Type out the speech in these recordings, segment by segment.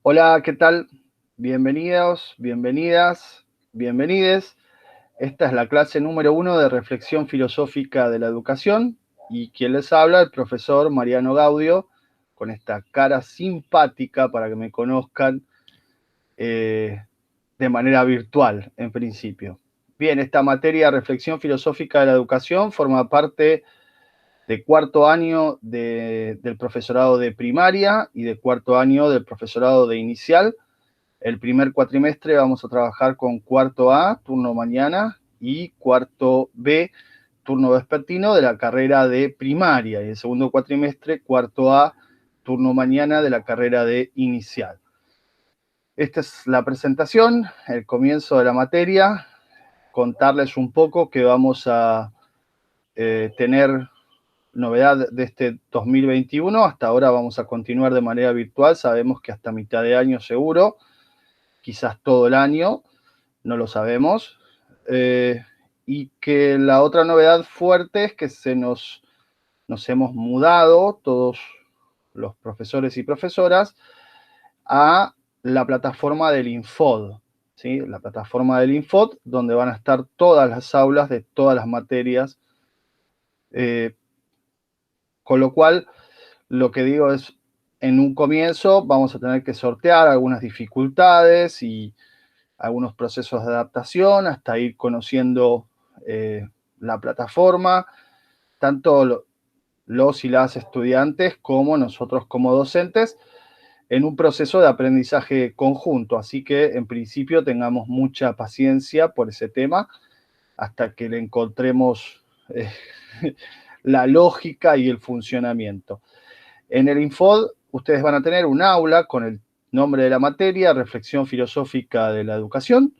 Hola, ¿qué tal? Bienvenidos, bienvenidas, bienvenides. Esta es la clase número 1 de Reflexión Filosófica de la Educación y quien les habla, el profesor Mariano Gaudio, con esta cara simpática para que me conozcan de manera virtual, en principio. Bien, esta materia, Reflexión Filosófica de la Educación, forma parte de cuarto año del profesorado de primaria y de cuarto año del profesorado de inicial. El primer cuatrimestre vamos a trabajar con cuarto A, turno mañana, y cuarto B, turno vespertino de la carrera de primaria. Y el segundo cuatrimestre, cuarto A, turno mañana de la carrera de inicial. Esta es la presentación, el comienzo de la materia. Contarles un poco que vamos a tener novedad de este 2021. Hasta ahora vamos a continuar de manera virtual. Sabemos que hasta mitad de año seguro, quizás todo el año, no lo sabemos. Y que la otra novedad fuerte es que nos hemos mudado, todos los profesores y profesoras, a la plataforma del Infod, ¿sí? La plataforma del Infod, donde van a estar todas las aulas de todas las materias. Con lo cual, lo que digo es, en un comienzo vamos a tener que sortear algunas dificultades y algunos procesos de adaptación hasta ir conociendo la plataforma, tanto los y las estudiantes como nosotros como docentes, en un proceso de aprendizaje conjunto. Así que en principio tengamos mucha paciencia por ese tema hasta que le encontremos la lógica y el funcionamiento. En el Infod ustedes van a tener un aula con el nombre de la materia, Reflexión Filosófica de la Educación,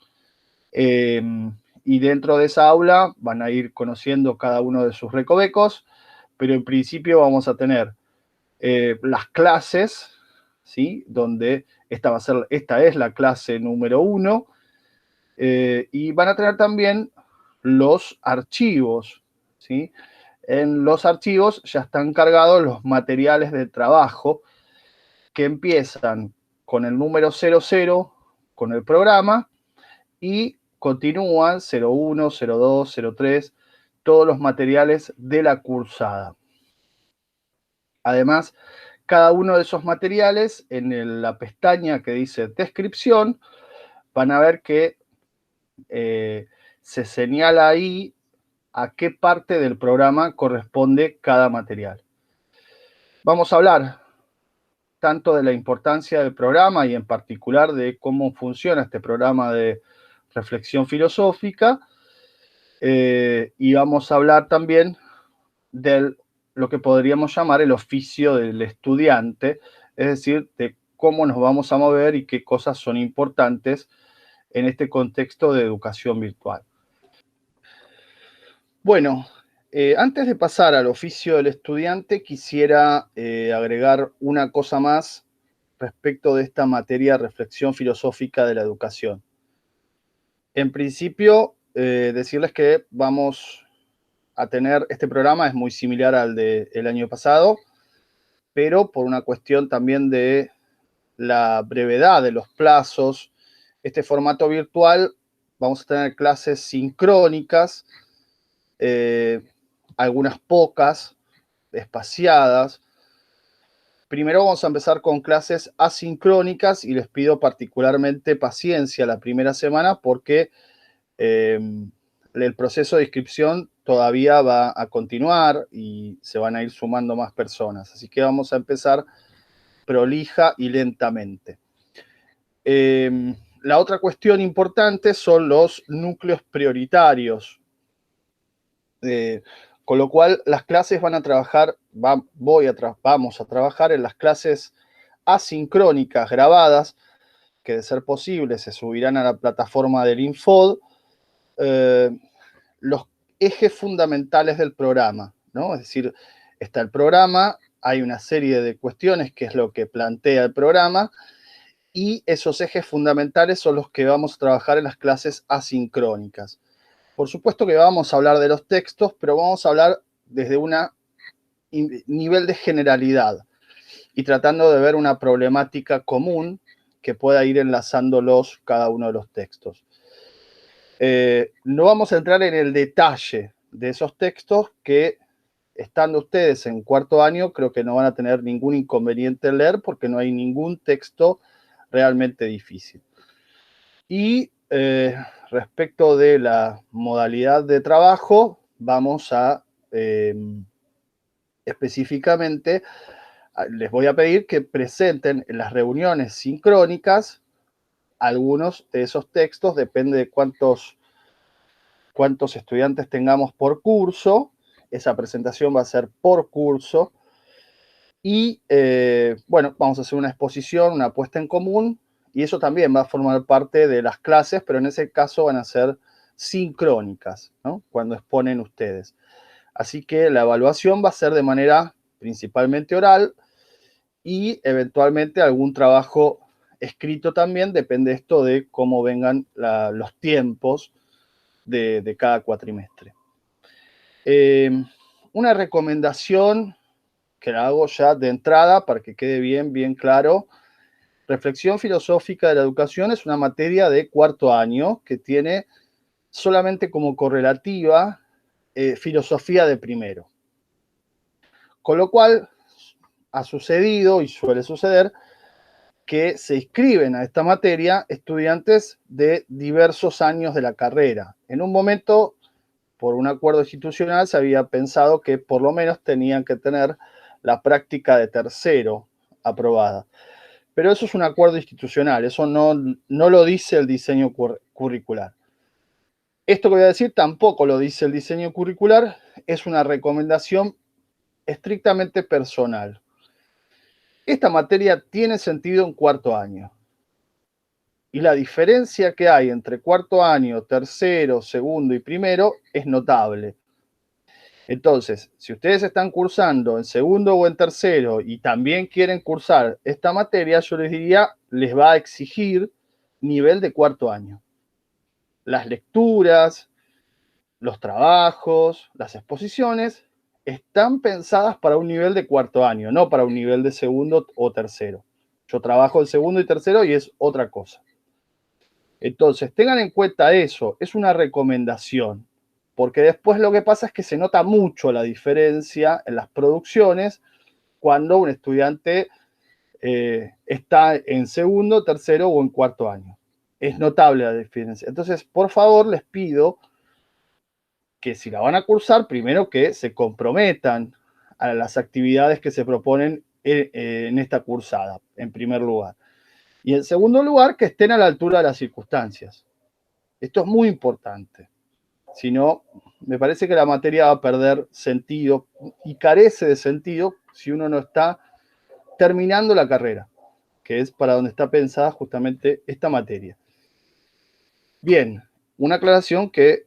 y dentro de esa aula van a ir conociendo cada uno de sus recovecos, pero en principio vamos a tener las clases, ¿sí? Donde esta es la clase número 1, y van a tener también los archivos, ¿sí? En los archivos ya están cargados los materiales de trabajo que empiezan con el número 00, con el programa, y continúan 01, 02, 03, todos los materiales de la cursada. Además, cada uno de esos materiales, en la pestaña que dice descripción, van a ver que se señala ahí a qué parte del programa corresponde cada material. Vamos a hablar tanto de la importancia del programa y en particular de cómo funciona este programa de reflexión filosófica, y vamos a hablar también de lo que podríamos llamar el oficio del estudiante, es decir, de cómo nos vamos a mover y qué cosas son importantes en este contexto de educación virtual. Bueno, antes de pasar al oficio del estudiante, quisiera agregar una cosa más respecto de esta materia reflexión filosófica de la educación. En principio, decirles que vamos a tener, este programa es muy similar al del año pasado, pero por una cuestión también de la brevedad de los plazos, este formato virtual, vamos a tener clases sincrónicas, eh, algunas pocas, espaciadas. Primero vamos a empezar con clases asincrónicas y les pido particularmente paciencia la primera semana porque el proceso de inscripción todavía va a continuar y se van a ir sumando más personas. Así que vamos a empezar prolija y lentamente. La otra cuestión importante son los núcleos prioritarios. Con lo cual, las clases van a trabajar, vamos a trabajar en las clases asincrónicas grabadas, que de ser posible se subirán a la plataforma del Infod, los ejes fundamentales del programa, ¿no? Es decir, está el programa, hay una serie de cuestiones que es lo que plantea el programa, y esos ejes fundamentales son los que vamos a trabajar en las clases asincrónicas. Por supuesto que vamos a hablar de los textos, pero vamos a hablar desde un nivel de generalidad y tratando de ver una problemática común que pueda ir enlazándolos cada uno de los textos. No vamos a entrar en el detalle de esos textos que, estando ustedes en cuarto año, creo que no van a tener ningún inconveniente en leer porque no hay ningún texto realmente difícil. Y respecto de la modalidad de trabajo, vamos a específicamente, les voy a pedir que presenten en las reuniones sincrónicas algunos de esos textos, depende de cuántos estudiantes tengamos por curso. Esa presentación va a ser por curso. Y bueno, vamos a hacer una exposición, una puesta en común, y eso también va a formar parte de las clases, pero en ese caso van a ser sincrónicas, ¿no? Cuando exponen ustedes. Así que la evaluación va a ser de manera principalmente oral y eventualmente algún trabajo escrito también, depende esto de cómo vengan los tiempos de cada cuatrimestre. Una recomendación que la hago ya de entrada para que quede bien claro. Reflexión filosófica de la educación es una materia de cuarto año que tiene solamente como correlativa filosofía de primero. Con lo cual ha sucedido y suele suceder que se inscriben a esta materia estudiantes de diversos años de la carrera. En un momento, por un acuerdo institucional, se había pensado que por lo menos tenían que tener la práctica de tercero aprobada. Pero eso es un acuerdo institucional, eso no lo dice el diseño curricular. Esto que voy a decir tampoco lo dice el diseño curricular, es una recomendación estrictamente personal. Esta materia tiene sentido en cuarto año. Y la diferencia que hay entre cuarto año, tercero, segundo y primero es notable. Entonces, si ustedes están cursando en segundo o en tercero y también quieren cursar esta materia, yo les diría, les va a exigir nivel de cuarto año. Las lecturas, los trabajos, las exposiciones están pensadas para un nivel de cuarto año, no para un nivel de segundo o tercero. Yo trabajo en segundo y tercero y es otra cosa. Entonces, tengan en cuenta eso, es una recomendación, porque después lo que pasa es que se nota mucho la diferencia en las producciones cuando un estudiante está en segundo, tercero o en cuarto año. Es notable la diferencia. Entonces, por favor, les pido que si la van a cursar, primero que se comprometan a las actividades que se proponen en esta cursada, en primer lugar. Y en segundo lugar, que estén a la altura de las circunstancias. Esto es muy importante. Si no, me parece que la materia va a perder sentido y carece de sentido si uno no está terminando la carrera, que es para donde está pensada justamente esta materia. Bien, una aclaración que,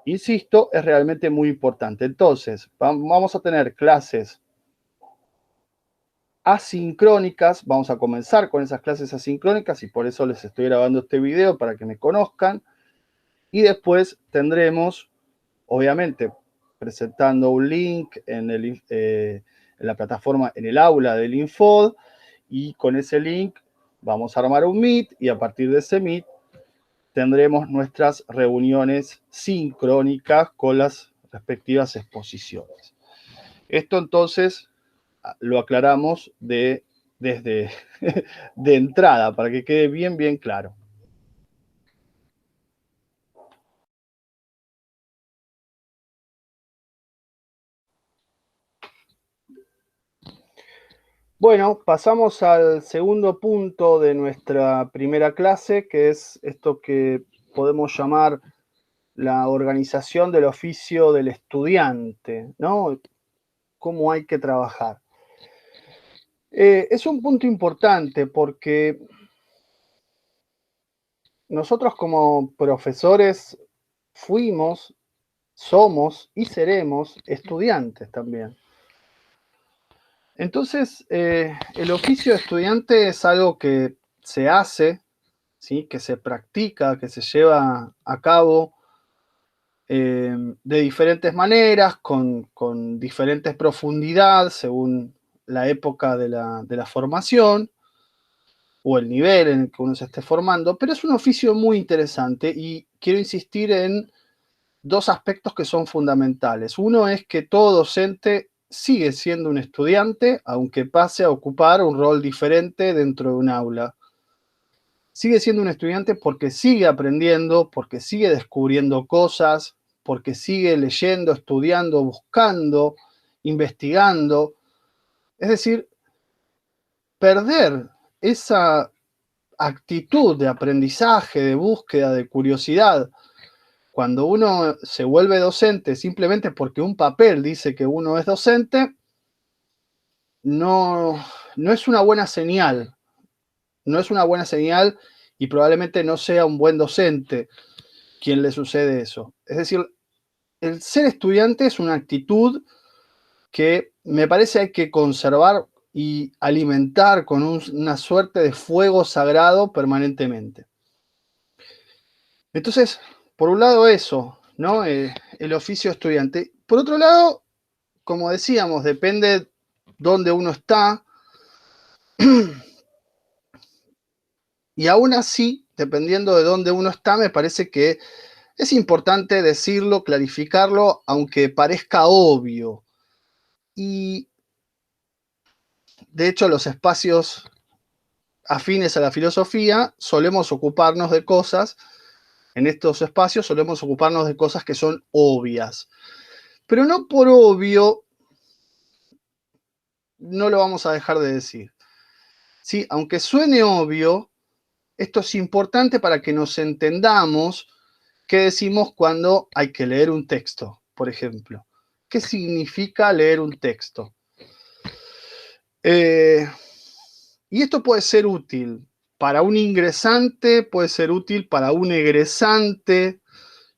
insisto, es realmente muy importante. Entonces, vamos a tener clases asincrónicas, vamos a comenzar con esas clases asincrónicas y por eso les estoy grabando este video para que me conozcan. Y después tendremos, obviamente, presentando un link en la plataforma, en el aula del Infod, y con ese link vamos a armar un Meet y a partir de ese Meet tendremos nuestras reuniones sincrónicas con las respectivas exposiciones. Esto entonces lo aclaramos desde de entrada para que quede bien claro. Bueno, pasamos al segundo punto de nuestra primera clase, que es esto que podemos llamar la organización del oficio del estudiante, ¿no? Cómo hay que trabajar. Es un punto importante porque nosotros como profesores fuimos, somos y seremos estudiantes también. Entonces, el oficio de estudiante es algo que se hace, ¿sí? Que se practica, que se lleva a cabo de diferentes maneras, con diferentes profundidades según la época de la formación. o el nivel en el que uno se esté formando, pero es un oficio muy interesante y quiero insistir en dos aspectos que son fundamentales. Uno es que todo docente sigue siendo un estudiante, aunque pase a ocupar un rol diferente dentro de un aula. Sigue siendo un estudiante porque sigue aprendiendo, porque sigue descubriendo cosas, porque sigue leyendo, estudiando, buscando, investigando. Es decir, perder esa actitud de aprendizaje, de búsqueda, de curiosidad, cuando uno se vuelve docente simplemente porque un papel dice que uno es docente, no, no es una buena señal. No es una buena señal y probablemente no sea un buen docente quien le sucede eso. Es decir, el ser estudiante es una actitud que me parece hay que conservar y alimentar con una suerte de fuego sagrado permanentemente. Entonces, por un lado eso, ¿no? El oficio estudiante. Por otro lado, como decíamos, depende dónde uno está. Y aún así, dependiendo de dónde uno está, me parece que es importante decirlo, clarificarlo, aunque parezca obvio. Y de hecho, los espacios afines a la filosofía solemos ocuparnos de cosas, en estos espacios solemos ocuparnos de cosas que son obvias. Pero no por obvio no lo vamos a dejar de decir. Sí, aunque suene obvio, esto es importante para que nos entendamos qué decimos cuando hay que leer un texto, por ejemplo. ¿Qué significa leer un texto? Y esto puede ser útil para un ingresante, puede ser útil para un egresante,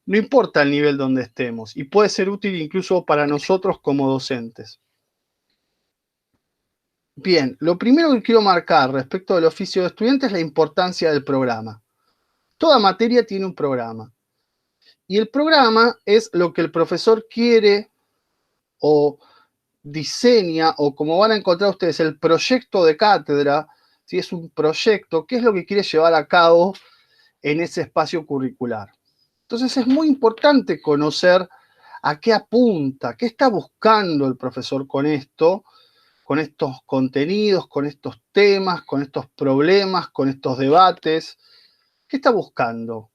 no importa el nivel donde estemos, y puede ser útil incluso para nosotros como docentes. Bien, lo primero que quiero marcar respecto del oficio de estudiante es la importancia del programa. Toda materia tiene un programa. Y el programa es lo que el profesor quiere o diseña, o como van a encontrar ustedes, el proyecto de cátedra, si es un proyecto, qué es lo que quiere llevar a cabo en ese espacio curricular. Entonces es muy importante conocer a qué apunta, qué está buscando el profesor con esto, con estos contenidos, con estos temas, con estos problemas, con estos debates. ¿Qué está buscando?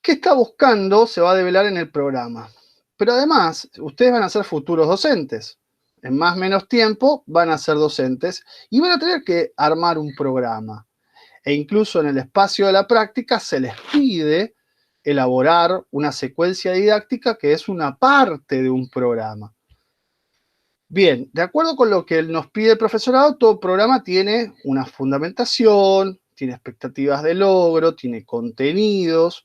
¿Qué está buscando? Se va a develar en el programa. Pero además, ustedes van a ser futuros docentes. En más o menos tiempo van a ser docentes y van a tener que armar un programa. E incluso en el espacio de la práctica se les pide elaborar una secuencia didáctica que es una parte de un programa. Bien, de acuerdo con lo que nos pide el profesorado, todo programa tiene una fundamentación, tiene expectativas de logro, tiene contenidos,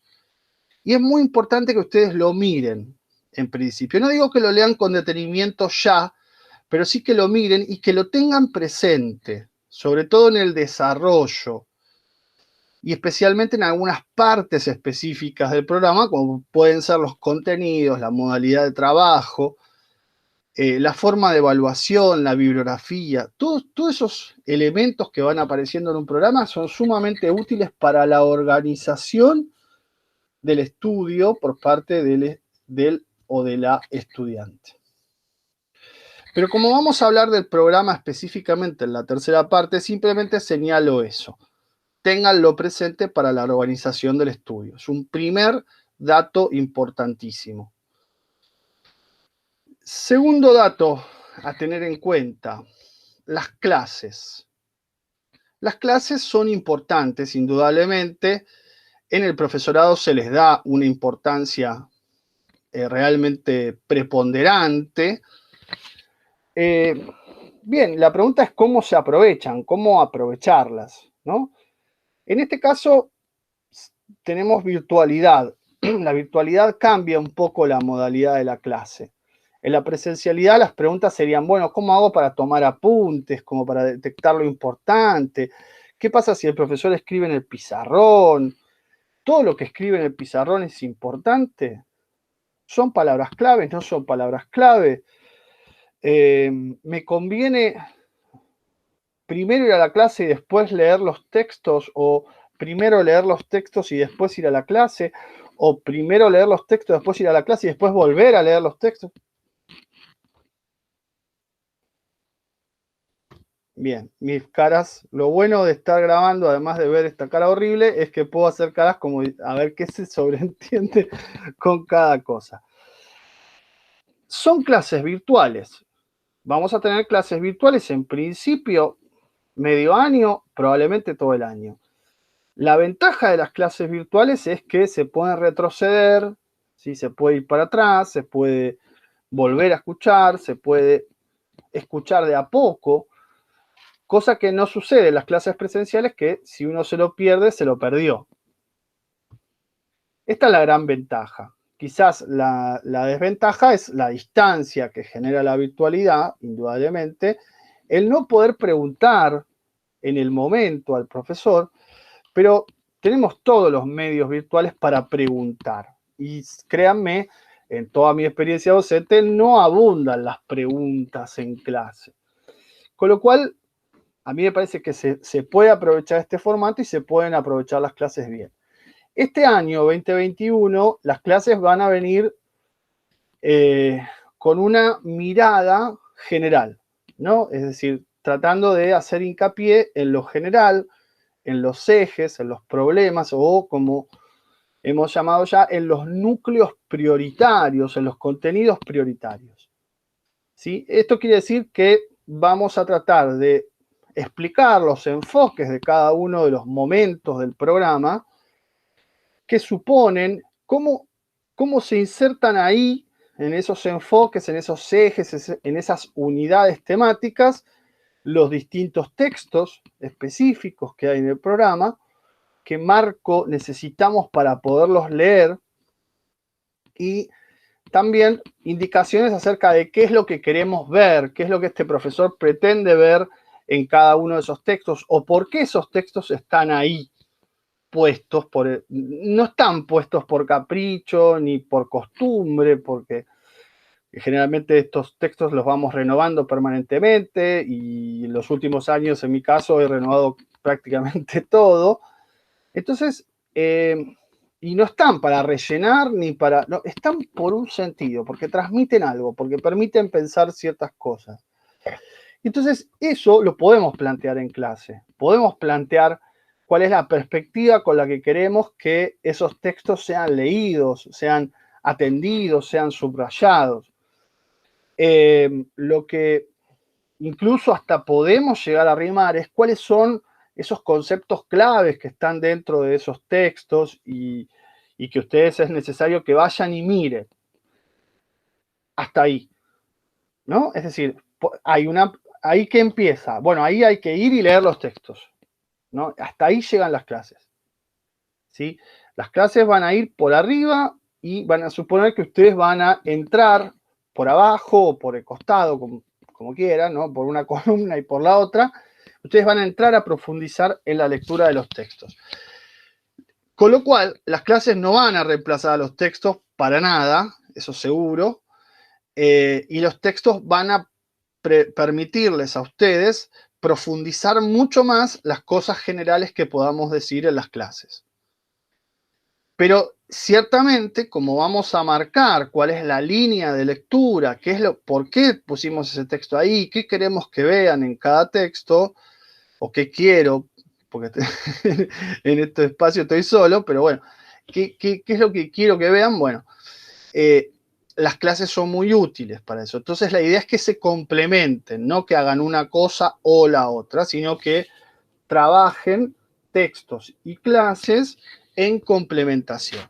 y es muy importante que ustedes lo miren en principio. No digo que lo lean con detenimiento ya, pero sí que lo miren y que lo tengan presente, sobre todo en el desarrollo y especialmente en algunas partes específicas del programa, como pueden ser los contenidos, la modalidad de trabajo, la forma de evaluación, la bibliografía, todos esos elementos que van apareciendo en un programa son sumamente útiles para la organización del estudio por parte del o de la estudiante. Pero como vamos a hablar del programa específicamente en la tercera parte, simplemente señalo eso. Ténganlo presente para la organización del estudio. Es un primer dato importantísimo. Segundo dato a tener en cuenta, las clases. Las clases son importantes, indudablemente. En el profesorado se les da una importancia realmente preponderante. Bien, la pregunta es cómo se aprovechan, cómo aprovecharlas, ¿no? En este caso tenemos virtualidad. La virtualidad cambia un poco la modalidad de la clase. En la presencialidad las preguntas serían, bueno, ¿cómo hago para tomar apuntes, como para detectar lo importante? ¿Qué pasa si el profesor escribe en el pizarrón? ¿Todo lo que escribe en el pizarrón es importante? ¿Son palabras claves? ¿No son palabras clave? ¿Me conviene primero ir a la clase y después leer los textos, o primero leer los textos y después ir a la clase, o primero leer los textos, después ir a la clase y después volver a leer los textos. Bien, mis caras, lo bueno de estar grabando, además de ver esta cara horrible, es que puedo hacer caras como a ver qué se sobreentiende con cada cosa. Son clases virtuales. Vamos a tener clases virtuales en principio medio año, probablemente todo el año. La ventaja de las clases virtuales es que se pueden retroceder, ¿sí? Se puede ir para atrás, se puede volver a escuchar, se puede escuchar de a poco, cosa que no sucede en las clases presenciales, que si uno se lo pierde, se lo perdió. Esta es la gran ventaja. Quizás la desventaja es la distancia que genera la virtualidad, indudablemente, el no poder preguntar en el momento al profesor, pero tenemos todos los medios virtuales para preguntar. Y créanme, en toda mi experiencia docente, no abundan las preguntas en clase. Con lo cual, a mí me parece que se puede aprovechar este formato y se pueden aprovechar las clases bien. Este año 2021, las clases van a venir con una mirada general, ¿no? Es decir, tratando de hacer hincapié en lo general, en los ejes, en los problemas, o como hemos llamado ya, en los núcleos prioritarios, en los contenidos prioritarios. ¿Sí? Esto quiere decir que vamos a tratar de explicar los enfoques de cada uno de los momentos del programa, que suponen, cómo se insertan ahí, en esos enfoques, en esos ejes, en esas unidades temáticas, los distintos textos específicos que hay en el programa, qué marco necesitamos para poderlos leer, y también indicaciones acerca de qué es lo que queremos ver, qué es lo que este profesor pretende ver en cada uno de esos textos, o por qué esos textos están ahí puestos, no están puestos por capricho ni por costumbre, porque generalmente estos textos los vamos renovando permanentemente, y en los últimos años, en mi caso, he renovado prácticamente todo. Entonces, y no están para rellenar ni para... No, están por un sentido, porque transmiten algo, porque permiten pensar ciertas cosas. Entonces, eso lo podemos plantear en clase. Podemos plantear cuál es la perspectiva con la que queremos que esos textos sean leídos, sean atendidos, sean subrayados. Lo que incluso hasta podemos llegar a arrimar es cuáles son esos conceptos claves que están dentro de esos textos, y que ustedes es necesario que vayan y miren. Hasta ahí, ¿no? Es decir, ahí que empieza. Bueno, ahí hay que ir y leer los textos, ¿no? Hasta ahí llegan las clases, ¿sí? Las clases van a ir por arriba y van a suponer que ustedes van a entrar por abajo o por el costado, como quieran, ¿no? Por una columna y por la otra. Ustedes van a entrar a profundizar en la lectura de los textos. Con lo cual, las clases no van a reemplazar a los textos para nada, eso seguro, y los textos van a permitirles a ustedes profundizar mucho más las cosas generales que podamos decir en las clases. Pero ciertamente, como vamos a marcar cuál es la línea de lectura, por qué pusimos ese texto ahí, qué queremos que vean en cada texto, o qué quiero, porque en este espacio estoy solo, pero bueno, ¿qué es lo que quiero que vean? Bueno, las clases son muy útiles para eso. Entonces la idea es que se complementen, no que hagan una cosa o la otra, sino que trabajen textos y clases en complementación.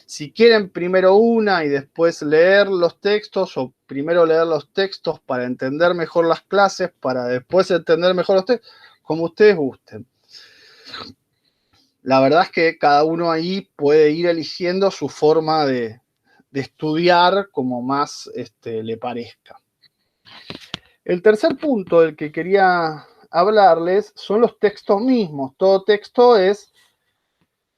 Si quieren primero una y después leer los textos, o primero leer los textos para entender mejor las clases, para después entender mejor los textos, como ustedes gusten. La verdad es que cada uno ahí puede ir eligiendo su forma de estudiar como más le parezca. El tercer punto del que quería hablarles son los textos mismos. Todo texto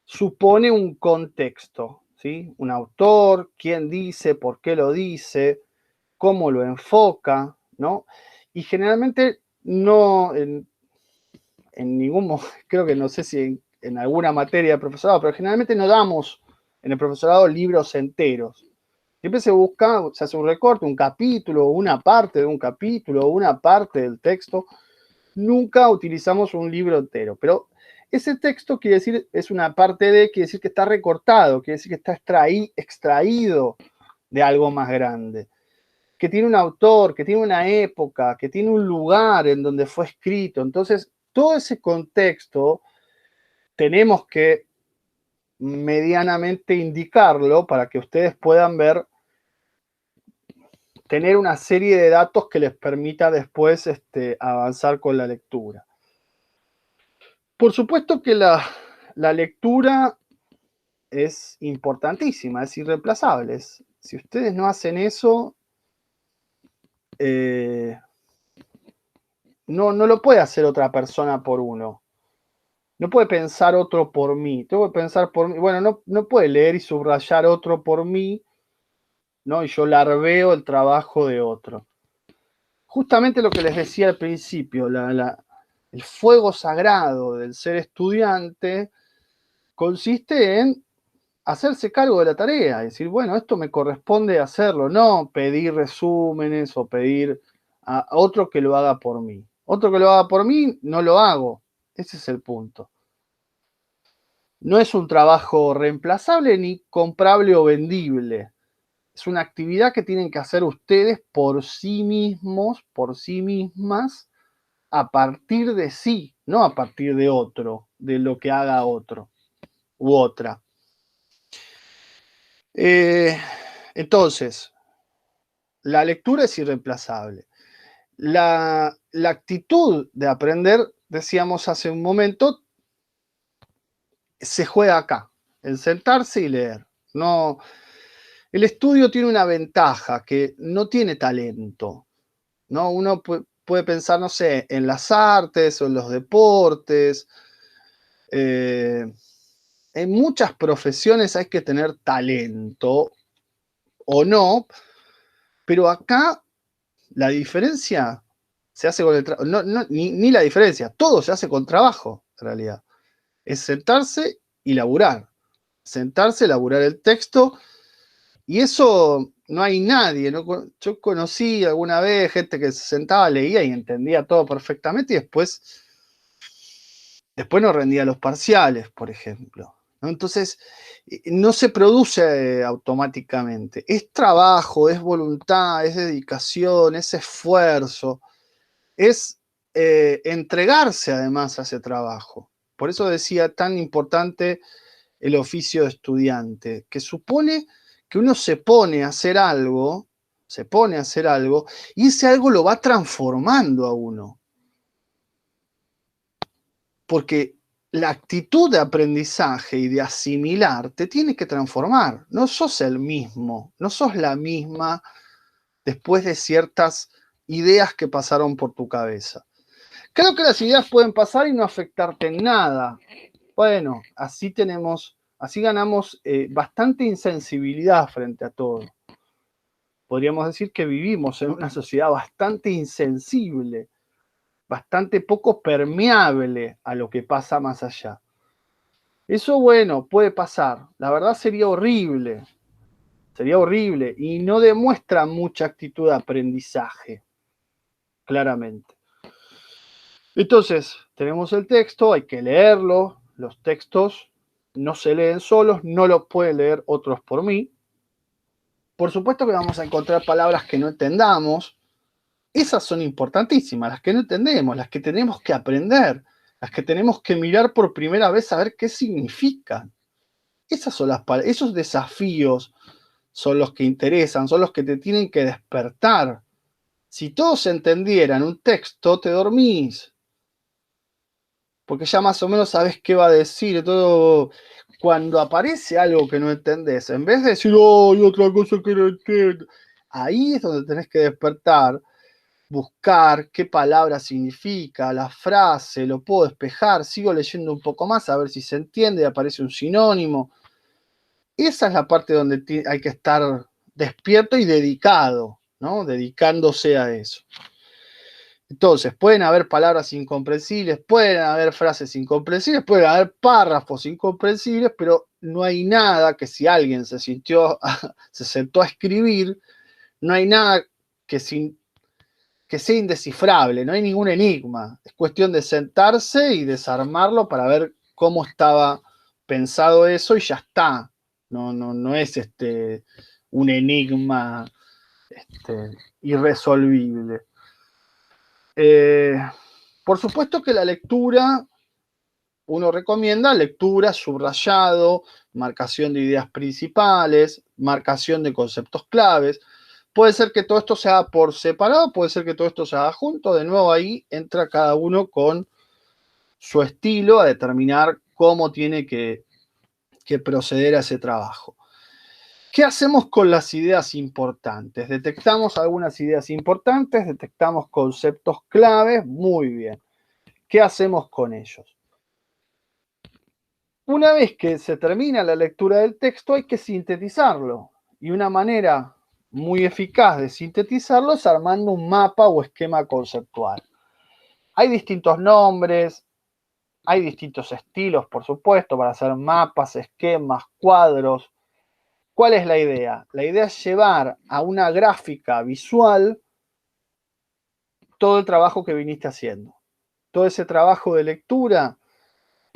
supone un contexto, ¿sí? Un autor, quién dice, por qué lo dice, cómo lo enfoca, ¿no? Y generalmente no en ningún creo que no sé si en alguna materia de profesorado, pero generalmente no damos en el profesorado libros enteros. Siempre se busca, se hace un recorte, un capítulo, una parte de un capítulo, una parte del texto. Nunca utilizamos un libro entero, pero ese texto quiere decir, es una parte de, quiere decir que está recortado, quiere decir que está extraído de algo más grande, que tiene un autor, que tiene una época, que tiene un lugar en donde fue escrito. Entonces, todo ese contexto tenemos que medianamente indicarlo para que ustedes puedan ver, tener una serie de datos que les permita después avanzar con la lectura. Por supuesto que la lectura es importantísima, es irreemplazable. Si ustedes no hacen eso, no lo puede hacer otra persona por uno. No puede pensar otro por mí. Tengo que pensar por mí. Bueno, no puede leer y subrayar otro por mí, ¿no? Y yo larveo el trabajo de otro. Justamente lo que les decía al principio, el fuego sagrado del ser estudiante consiste en hacerse cargo de la tarea, decir, bueno, esto me corresponde hacerlo, no pedir resúmenes o pedir a otro que lo haga por mí. Otro que lo haga por mí, no lo hago. Ese es el punto. No es un trabajo reemplazable ni comprable o vendible. Es una actividad que tienen que hacer ustedes por sí mismos, por sí mismas, a partir de sí, no a partir de otro, de lo que haga otro u otra. Entonces, la lectura es irreemplazable. La actitud de aprender, decíamos hace un momento, se juega acá, en sentarse y leer. No, el estudio tiene una ventaja, que no tiene talento, ¿no? Uno puede pensar, no sé, en las artes o en los deportes. En muchas profesiones hay que tener talento o no, pero acá la diferencia se hace con el trabajo, ni la diferencia, todo se hace con trabajo, en realidad. Es sentarse y laburar. Sentarse, laburar el texto, y eso no hay nadie, ¿no? Yo conocí alguna vez gente que se sentaba, leía y entendía todo perfectamente, y después no rendía los parciales, por ejemplo, ¿no? Entonces, no se produce automáticamente. Es trabajo, es voluntad, es dedicación, es esfuerzo, es entregarse además a ese trabajo. Por eso decía tan importante el oficio de estudiante, que supone que uno se pone a hacer algo, y ese algo lo va transformando a uno. Porque la actitud de aprendizaje y de asimilar te tiene que transformar. No sos el mismo, no sos la misma después de ciertas ideas que pasaron por tu cabeza. Creo que las ideas pueden pasar y no afectarte en nada. Bueno, así ganamos bastante insensibilidad frente a todo. Podríamos decir que vivimos en una sociedad bastante insensible, bastante poco permeable a lo que pasa más allá. Eso, bueno, puede pasar. La verdad sería horrible y no demuestra mucha actitud de aprendizaje, claramente. Entonces, tenemos el texto, hay que leerlo. Los textos no se leen solos, no los pueden leer otros por mí. Por supuesto que vamos a encontrar palabras que no entendamos. Esas son importantísimas, las que no entendemos, las que tenemos que aprender, las que tenemos que mirar por primera vez a ver qué significan. Esas son esos desafíos son los que interesan, son los que te tienen que despertar. Si todos entendieran un texto, te dormís, porque ya más o menos sabes qué va a decir. Todo, cuando aparece algo que no entendés, en vez de decir, oh, hay otra cosa que no entiendo, ahí es donde tenés que despertar, buscar qué palabra significa, la frase, lo puedo despejar, sigo leyendo un poco más a ver si se entiende, aparece un sinónimo. Esa es la parte donde hay que estar despierto y dedicado, ¿no? Dedicándose a eso. Entonces, pueden haber palabras incomprensibles, pueden haber frases incomprensibles, pueden haber párrafos incomprensibles, pero no hay nada que si alguien se sentó a escribir, no hay nada que sea indescifrable, no hay ningún enigma. Es cuestión de sentarse y desarmarlo para ver cómo estaba pensado eso y ya está. No es un enigma irresolvible. Por supuesto que la lectura, uno recomienda lectura, subrayado, marcación de ideas principales, marcación de conceptos claves. Puede ser que todo esto se haga por separado, puede ser que todo esto se haga junto. De nuevo, ahí entra cada uno con su estilo a determinar cómo tiene que proceder a ese trabajo. ¿Qué hacemos con las ideas importantes? Detectamos algunas ideas importantes, detectamos conceptos claves, muy bien. ¿Qué hacemos con ellos? Una vez que se termina la lectura del texto, hay que sintetizarlo. Y una manera muy eficaz de sintetizarlo es armando un mapa o esquema conceptual. Hay distintos nombres, hay distintos estilos, por supuesto, para hacer mapas, esquemas, cuadros. ¿Cuál es la idea? La idea es llevar a una gráfica visual todo el trabajo que viniste haciendo. Todo ese trabajo de lectura,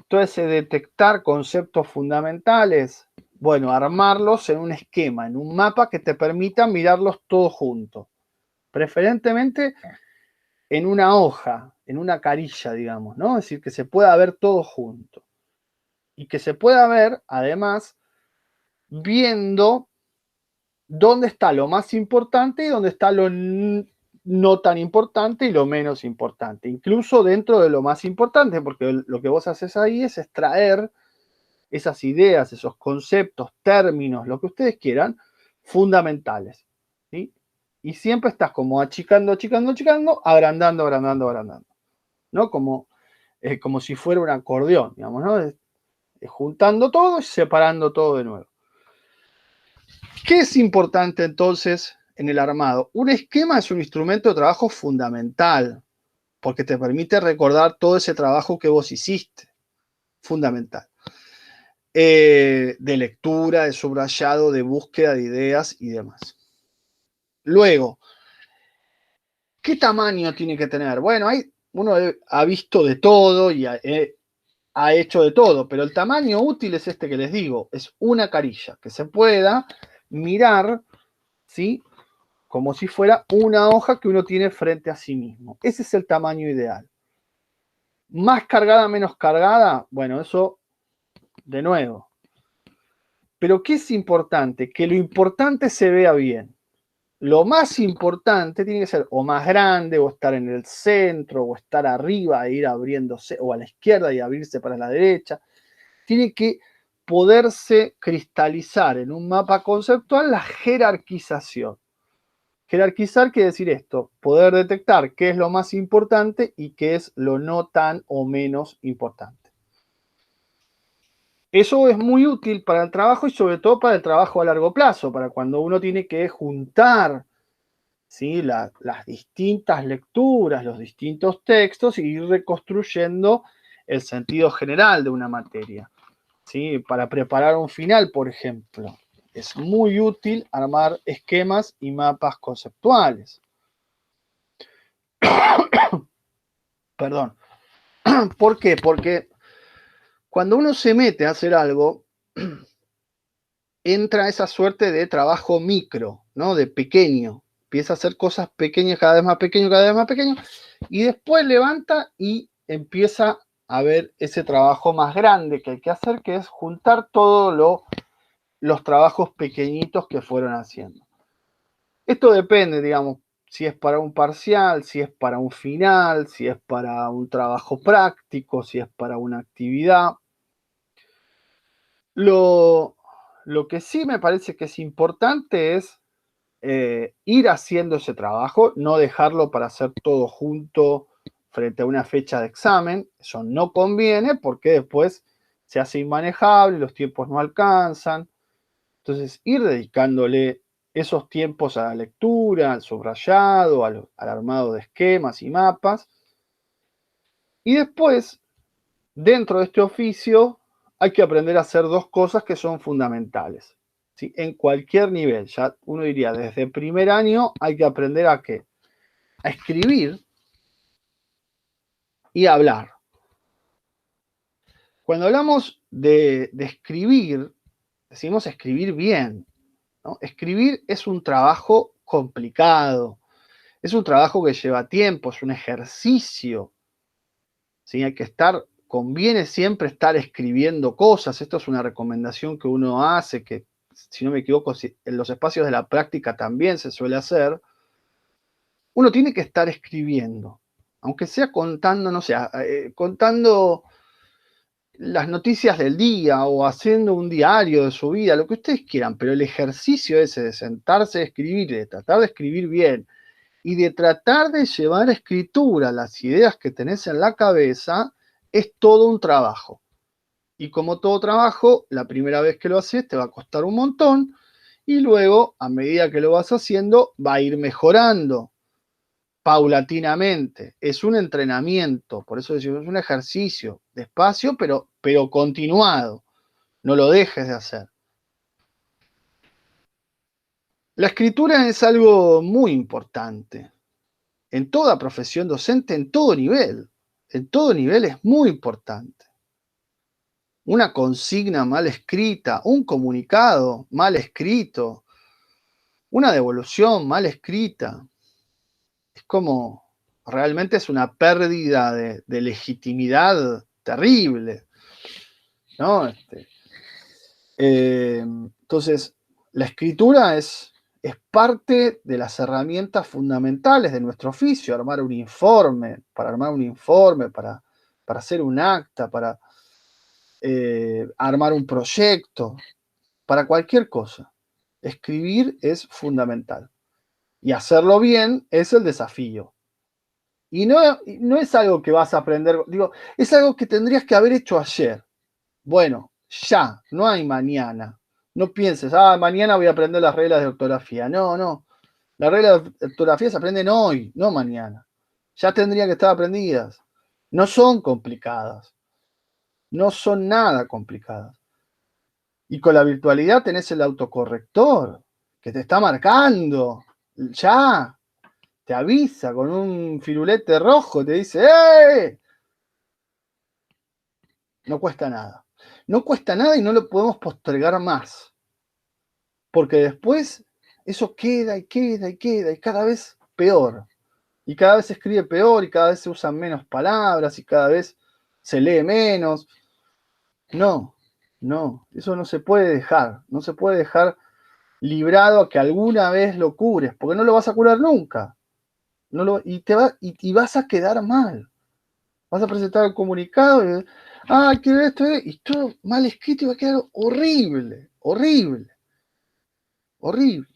todo ese detectar conceptos fundamentales, bueno, armarlos en un esquema, en un mapa que te permita mirarlos todos juntos. Preferentemente en una hoja, en una carilla, digamos, ¿no? Es decir, que se pueda ver todo junto. Y que se pueda ver, además, viendo dónde está lo más importante y dónde está lo no tan importante y lo menos importante. Incluso dentro de lo más importante, porque lo que vos haces ahí es extraer esas ideas, esos conceptos, términos, lo que ustedes quieran, fundamentales. ¿Sí? Y siempre estás como achicando, achicando, achicando, agrandando, agrandando, agrandando. ¿No? Como si fuera un acordeón, digamos, ¿no? Juntando todo y separando todo de nuevo. ¿Qué es importante entonces en el armado? Un esquema es un instrumento de trabajo fundamental, porque te permite recordar todo ese trabajo que vos hiciste. Fundamental. De lectura, de subrayado, de búsqueda de ideas y demás. Luego, ¿qué tamaño tiene que tener? Bueno, uno ha visto de todo y ha hecho de todo, pero el tamaño útil es este que les digo, es una carilla, que se pueda mirar, ¿sí? Como si fuera una hoja que uno tiene frente a sí mismo. Ese es el tamaño ideal. Más cargada, menos cargada, bueno, eso de nuevo. Pero ¿qué es importante? Que lo importante se vea bien. Lo más importante tiene que ser o más grande, o estar en el centro, o estar arriba e ir abriéndose, o a la izquierda y abrirse para la derecha. Tiene que poderse cristalizar en un mapa conceptual la jerarquización. Jerarquizar quiere decir esto, poder detectar qué es lo más importante y qué es lo no tan o menos importante. Eso es muy útil para el trabajo y sobre todo para el trabajo a largo plazo, para cuando uno tiene que juntar, ¿sí? las distintas lecturas, los distintos textos y ir reconstruyendo el sentido general de una materia. ¿Sí? Para preparar un final, por ejemplo, es muy útil armar esquemas y mapas conceptuales. Perdón. ¿Por qué? Porque cuando uno se mete a hacer algo, entra esa suerte de trabajo micro, ¿no? De pequeño. Empieza a hacer cosas pequeñas, cada vez más pequeño, cada vez más pequeño, y después levanta y empieza a ver ese trabajo más grande que hay que hacer, que es juntar todos los trabajos pequeñitos que fueron haciendo. Esto depende, digamos, si es para un parcial, si es para un final, si es para un trabajo práctico, si es para una actividad. Lo que sí me parece que es importante es ir haciendo ese trabajo, no dejarlo para hacer todo junto frente a una fecha de examen. Eso no conviene porque después se hace inmanejable, los tiempos no alcanzan. Entonces, ir dedicándole esos tiempos a la lectura, al subrayado, al armado de esquemas y mapas. Y después, dentro de este oficio, hay que aprender a hacer dos cosas que son fundamentales. ¿Sí? En cualquier nivel, ya uno diría, desde primer año hay que aprender a qué? A escribir y a hablar. Cuando hablamos de escribir, decimos escribir bien, ¿no? Escribir es un trabajo complicado, es un trabajo que lleva tiempo, es un ejercicio. ¿Sí? Hay que estar, conviene siempre estar escribiendo cosas. Esto es una recomendación que uno hace, que si no me equivoco, en los espacios de la práctica también se suele hacer. Uno tiene que estar escribiendo, aunque sea contando, no sé, contando las noticias del día o haciendo un diario de su vida, lo que ustedes quieran, pero el ejercicio ese de sentarse a escribir, de tratar de escribir bien y de tratar de llevar a escritura las ideas que tenés en la cabeza, es todo un trabajo. Y como todo trabajo, la primera vez que lo haces te va a costar un montón y luego, a medida que lo vas haciendo, va a ir mejorando paulatinamente. Es un entrenamiento, por eso decimos, es un ejercicio, despacio, pero continuado. No lo dejes de hacer. La escritura es algo muy importante en toda profesión docente, en todo nivel. En todo nivel es muy importante. Una consigna mal escrita, un comunicado mal escrito, una devolución mal escrita, es como, realmente es una pérdida de legitimidad terrible, ¿no? Entonces, la escritura es parte de las herramientas fundamentales de nuestro oficio, armar un informe, para hacer un acta, para armar un proyecto, para cualquier cosa. Escribir es fundamental. Y hacerlo bien es el desafío. Y no es algo que vas a aprender, digo, es algo que tendrías que haber hecho ayer. Bueno, ya, no hay mañana. No pienses, mañana voy a aprender las reglas de ortografía. No, no. Las reglas de ortografía se aprenden hoy, no mañana. Ya tendrían que estar aprendidas. No son complicadas. No son nada complicadas. Y con la virtualidad tenés el autocorrector que te está marcando. Ya, te avisa con un firulete rojo, te dice, ¡eh! No cuesta nada. No cuesta nada y no lo podemos postergar más. Porque después eso queda y queda y queda y cada vez peor. Y cada vez se escribe peor y cada vez se usan menos palabras y cada vez se lee menos. No, no, eso no se puede dejar. No se puede dejar librado a que alguna vez lo cures, porque no lo vas a curar nunca. Y vas a quedar mal. Vas a presentar el comunicado y, quiero esto, y todo mal escrito y va a quedar horrible, horrible, horrible.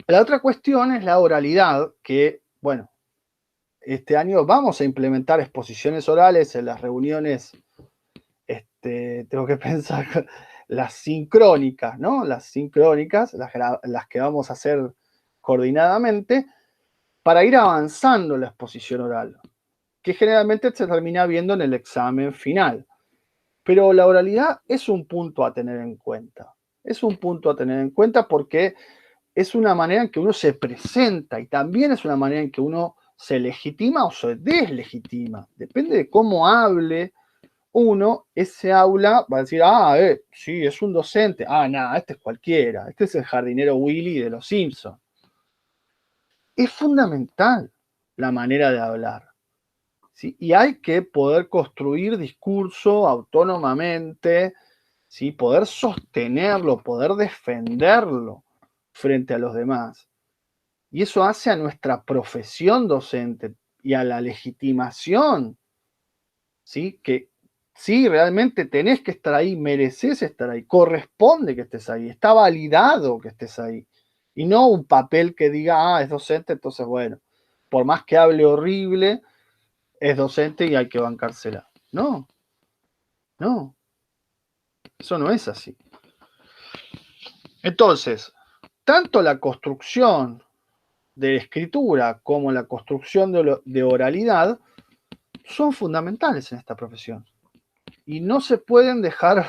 La otra cuestión es la oralidad, que, bueno, este año vamos a implementar exposiciones orales en las reuniones, tengo que pensar, las sincrónicas, ¿no? Las sincrónicas, las que vamos a hacer coordinadamente, para ir avanzando la exposición oral, que generalmente se termina viendo en el examen final. Pero la oralidad es un punto a tener en cuenta. Es un punto a tener en cuenta porque es una manera en que uno se presenta y también es una manera en que uno se legitima o se deslegitima. Depende de cómo hable uno, ese aula va a decir, sí, es un docente. Nada, este es cualquiera. Este es el jardinero Willy de los Simpsons. Es fundamental la manera de hablar. ¿Sí? Y hay que poder construir discurso autónomamente, ¿sí? Poder sostenerlo, poder defenderlo frente a los demás. Y eso hace a nuestra profesión docente y a la legitimación, ¿sí? Que sí, realmente tenés que estar ahí, mereces estar ahí, corresponde que estés ahí, está validado que estés ahí. Y no un papel que diga, es docente, entonces bueno, por más que hable horrible, es docente y hay que bancársela. No, no, eso no es así. Entonces, tanto la construcción de escritura como la construcción de oralidad son fundamentales en esta profesión. Y no se pueden dejar,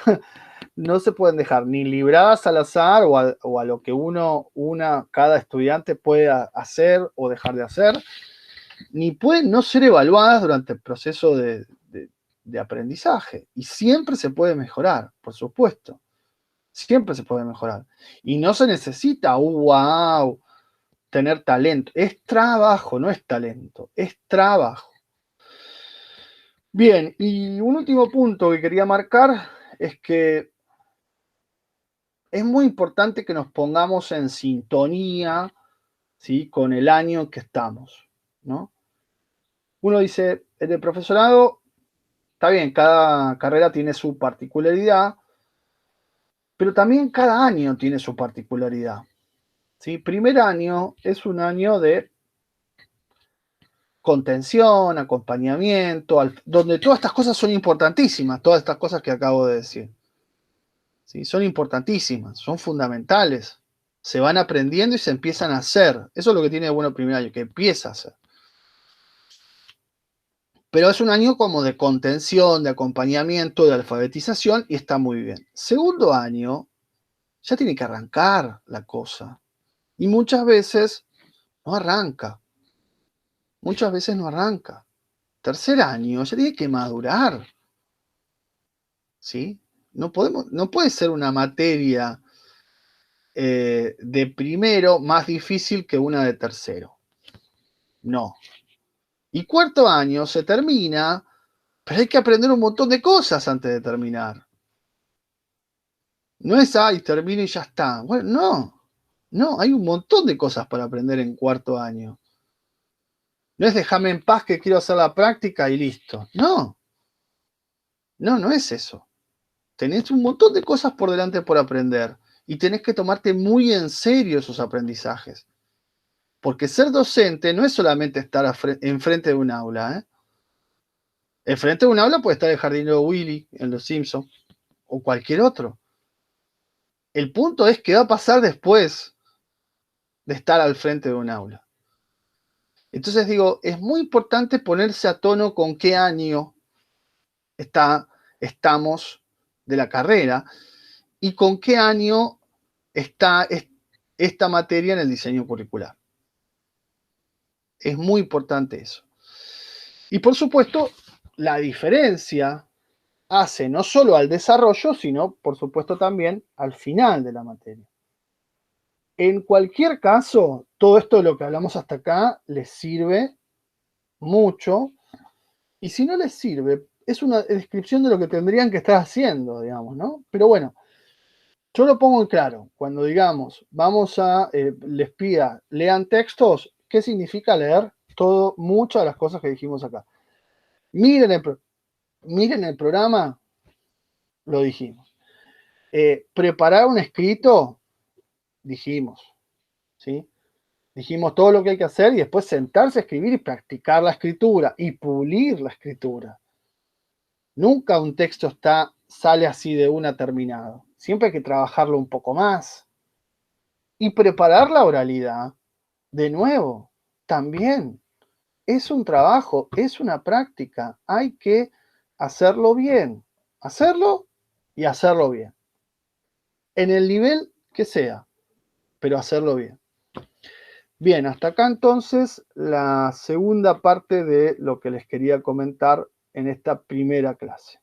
no se pueden dejar ni libradas al azar o a lo que cada estudiante pueda hacer o dejar de hacer, ni pueden no ser evaluadas durante el proceso de aprendizaje. Y siempre se puede mejorar, por supuesto. Siempre se puede mejorar. Y no se necesita, wow, tener talento. Es trabajo, no es talento, es trabajo. Bien, y un último punto que quería marcar es que es muy importante que nos pongamos en sintonía, ¿sí?, con el año que estamos, ¿no? Uno dice, el de profesorado, está bien, cada carrera tiene su particularidad, pero también cada año tiene su particularidad, ¿sí? Primer año es un año de contención, acompañamiento, donde todas estas cosas son importantísimas, todas estas cosas que acabo de decir. ¿Sí? Son importantísimas, son fundamentales. Se van aprendiendo y se empiezan a hacer. Eso es lo que tiene de bueno el primer año, que empieza a hacer. Pero es un año como de contención, de acompañamiento, de alfabetización y está muy bien. Segundo año, ya tiene que arrancar la cosa. Y muchas veces no arranca. Muchas veces no arranca. Tercer año, ya tiene que madurar. ¿Sí? No puede ser una materia de primero más difícil que una de tercero. No. Y cuarto año se termina, pero hay que aprender un montón de cosas antes de terminar. No es, ay, termino y ya está. Bueno, no. No, hay un montón de cosas para aprender en cuarto año. No es déjame en paz que quiero hacer la práctica y listo. No. No, no es eso. Tenés un montón de cosas por delante por aprender y tenés que tomarte muy en serio esos aprendizajes. Porque ser docente no es solamente estar enfrente de un aula. Enfrente de un aula puede estar el jardinero Willy en Los Simpsons o cualquier otro. El punto es qué va a pasar después de estar al frente de un aula. Entonces digo, es muy importante ponerse a tono con qué año estamos de la carrera y con qué año está esta materia en el diseño curricular. Es muy importante eso. Y por supuesto, la diferencia hace no solo al desarrollo, sino por supuesto también al final de la materia. En cualquier caso, todo esto de lo que hablamos hasta acá les sirve mucho, y si no les sirve, es una descripción de lo que tendrían que estar haciendo, digamos, ¿no? Pero bueno, yo lo pongo en claro, cuando digamos, vamos a, les pida, lean textos, ¿qué significa leer? Muchas de las cosas que dijimos acá. Miren el programa, lo dijimos. Preparar un escrito, dijimos, ¿sí? Dijimos todo lo que hay que hacer y después sentarse a escribir y practicar la escritura y pulir la escritura. Nunca un texto sale así de una terminado. Siempre hay que trabajarlo un poco más. Y preparar la oralidad, de nuevo, también es un trabajo, es una práctica. Hay que hacerlo bien. Hacerlo y hacerlo bien. En el nivel que sea, pero hacerlo bien. Bien, hasta acá entonces la segunda parte de lo que les quería comentar en esta primera clase.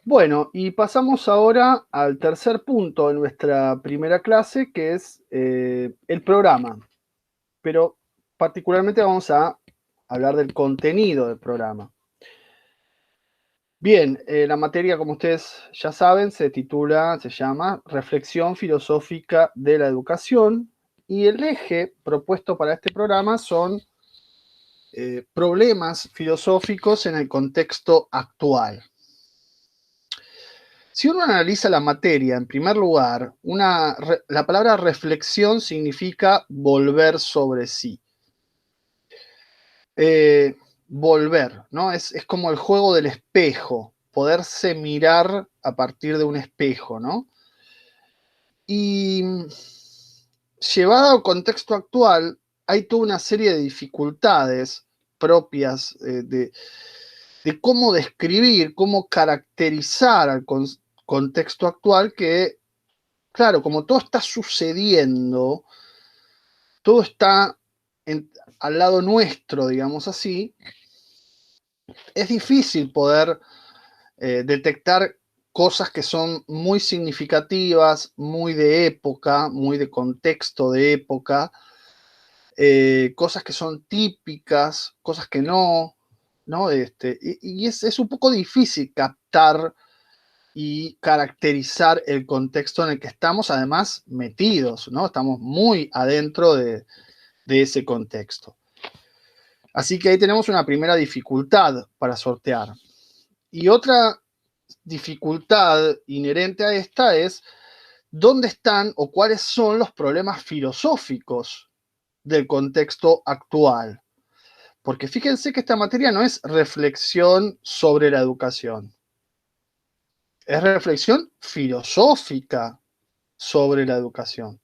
Bueno, y pasamos ahora al tercer punto de nuestra primera clase, que es el programa. Pero particularmente vamos a hablar del contenido del programa. Bien, la materia, como ustedes ya saben, se llama Reflexión Filosófica de la Educación, y el eje propuesto para este programa son problemas filosóficos en el contexto actual. Si uno analiza la materia, en primer lugar, la palabra reflexión significa volver sobre sí. eh, volver, ¿no? Es como el juego del espejo, poderse mirar a partir de un espejo, ¿no? Y llevado al contexto actual, hay toda una serie de dificultades propias de cómo describir, cómo caracterizar al contexto actual que, claro, como todo está sucediendo, todo está al lado nuestro, digamos así, es difícil poder detectar cosas que son muy significativas, muy de época, muy de contexto de época, cosas que son típicas, cosas que no, ¿no? Y es un poco difícil captar y caracterizar el contexto en el que estamos, además metidos, ¿no? Estamos muy adentro de ese contexto. Así que ahí tenemos una primera dificultad para sortear. Y otra dificultad inherente a esta es dónde están o cuáles son los problemas filosóficos del contexto actual. Porque fíjense que esta materia no es reflexión sobre la educación, es reflexión filosófica sobre la educación.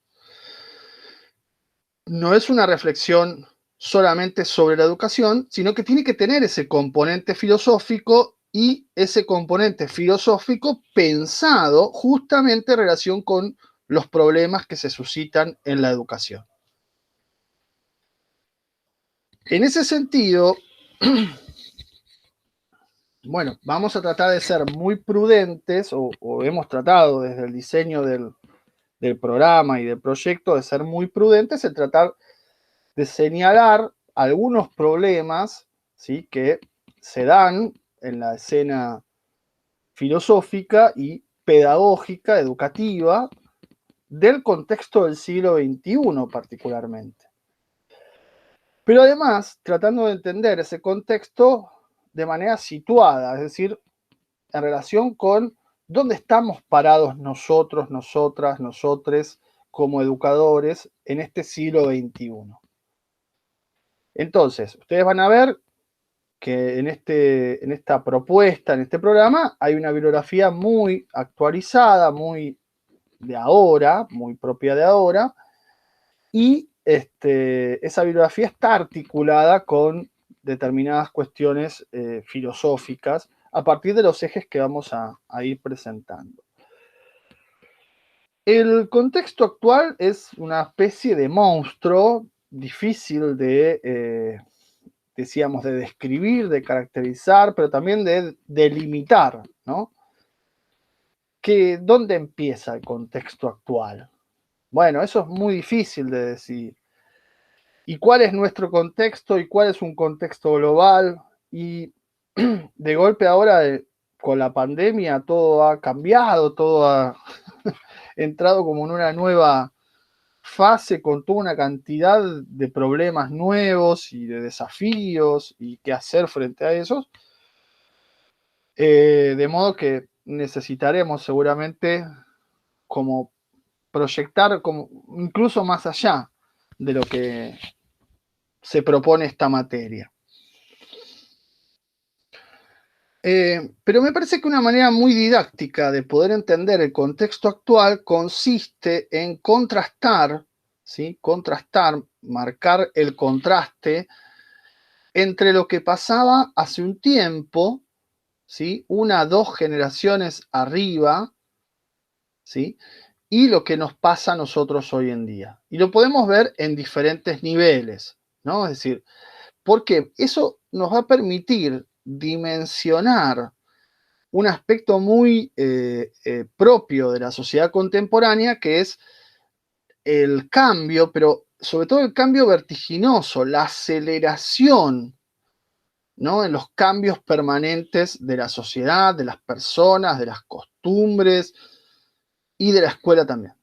No es una reflexión solamente sobre la educación, sino que tiene que tener ese componente filosófico y ese componente filosófico pensado justamente en relación con los problemas que se suscitan en la educación. En ese sentido, bueno, vamos a tratar de ser muy prudentes, o hemos tratado desde el diseño del programa y del proyecto de ser muy prudentes en tratar de señalar algunos problemas, ¿sí?, que se dan en la escena filosófica y pedagógica, educativa, del contexto del siglo XXI particularmente. Pero además, tratando de entender ese contexto de manera situada, es decir, en relación con dónde estamos parados nosotros, nosotras, nosotres, como educadores en este siglo XXI. Entonces, ustedes van a ver que en esta propuesta, en este programa, hay una bibliografía muy actualizada, muy de ahora, muy propia de ahora, y esa bibliografía está articulada con determinadas cuestiones filosóficas a partir de los ejes que vamos a ir presentando. El contexto actual es una especie de monstruo difícil decíamos, de describir, de caracterizar, pero también de delimitar, ¿no? ¿Dónde empieza el contexto actual? Bueno, eso es muy difícil de decir. ¿Y cuál es nuestro contexto? ¿Y cuál es un contexto global? Y de golpe ahora, con la pandemia, todo ha cambiado, todo ha entrado como en una nueva fase con toda una cantidad de problemas nuevos y de desafíos y qué hacer frente a esos. De modo que necesitaremos seguramente como proyectar como incluso más allá de lo que se propone esta materia. Pero me parece que una manera muy didáctica de poder entender el contexto actual consiste en contrastar, ¿sí? Contrastar, marcar el contraste entre lo que pasaba hace un tiempo, ¿sí?, 1 o 2 generaciones arriba, ¿sí?, y lo que nos pasa a nosotros hoy en día. Y lo podemos ver en diferentes niveles, ¿no? Es decir, porque eso nos va a permitir dimensionar un aspecto muy propio de la sociedad contemporánea, que es el cambio, pero sobre todo el cambio vertiginoso, la aceleración, ¿no?, en los cambios permanentes de la sociedad, de las personas, de las costumbres y de la escuela también.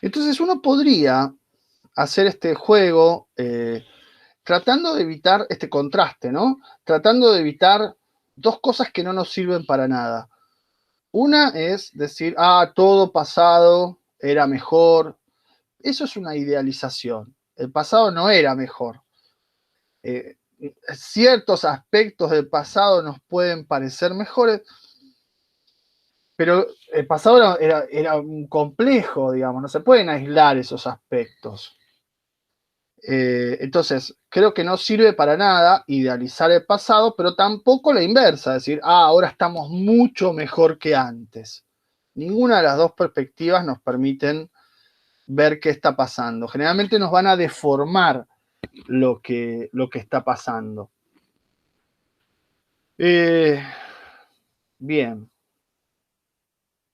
Entonces uno podría hacer este juego tratando de evitar este contraste, ¿no? Tratando de evitar dos cosas que no nos sirven para nada. Una es decir, todo pasado era mejor. Eso es una idealización. El pasado no era mejor. Ciertos aspectos del pasado nos pueden parecer mejores, pero el pasado era un complejo, digamos, no se pueden aislar esos aspectos. Entonces, creo que no sirve para nada idealizar el pasado, pero tampoco la inversa, decir, ahora estamos mucho mejor que antes. Ninguna de las dos perspectivas nos permiten ver qué está pasando. Generalmente nos van a deformar lo que está pasando. Bien.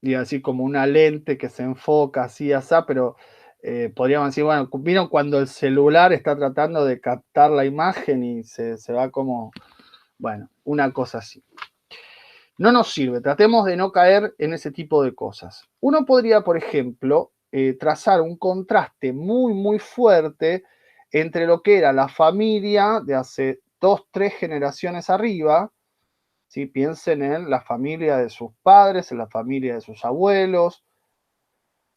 Y así como una lente que se enfoca así, así, pero podríamos decir, bueno, ¿vieron cuando el celular está tratando de captar la imagen y se va como, bueno, una cosa así? No nos sirve, tratemos de no caer en ese tipo de cosas. Uno podría, por ejemplo, trazar un contraste muy, muy fuerte entre lo que era la familia de hace 2, 3 generaciones arriba. ¿Sí? Piensen en la familia de sus padres, en la familia de sus abuelos,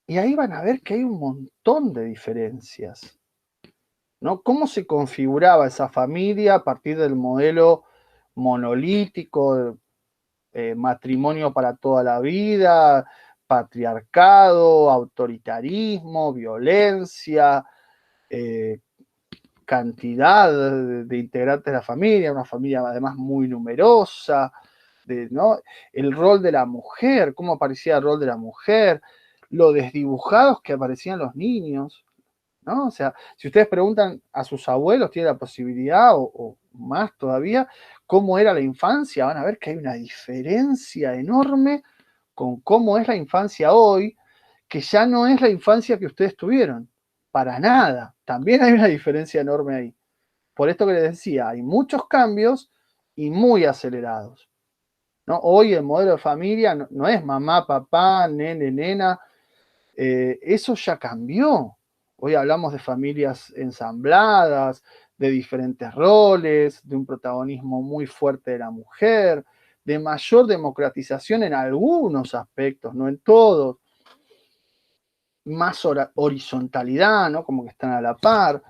y ahí van a ver que hay un montón de diferencias, ¿no? ¿Cómo se configuraba esa familia a partir del modelo monolítico, matrimonio para toda la vida, patriarcado, autoritarismo, violencia, cantidad de integrantes de la familia, una familia además muy numerosa, ¿no? El rol de la mujer, cómo aparecía el rol de la mujer, lo desdibujados que aparecían los niños, ¿no? O sea, si ustedes preguntan a sus abuelos, tienen la posibilidad, o más todavía, cómo era la infancia, van a ver que hay una diferencia enorme con cómo es la infancia hoy, que ya no es la infancia que ustedes tuvieron, para nada. También hay una diferencia enorme ahí. Por esto que les decía, hay muchos cambios y muy acelerados, ¿no? Hoy el modelo de familia no es mamá, papá, nene, nena, eso ya cambió. Hoy hablamos de familias ensambladas, de diferentes roles, de un protagonismo muy fuerte de la mujer, de mayor democratización en algunos aspectos, no en todos, más horizontalidad, ¿no? Como que están a la par.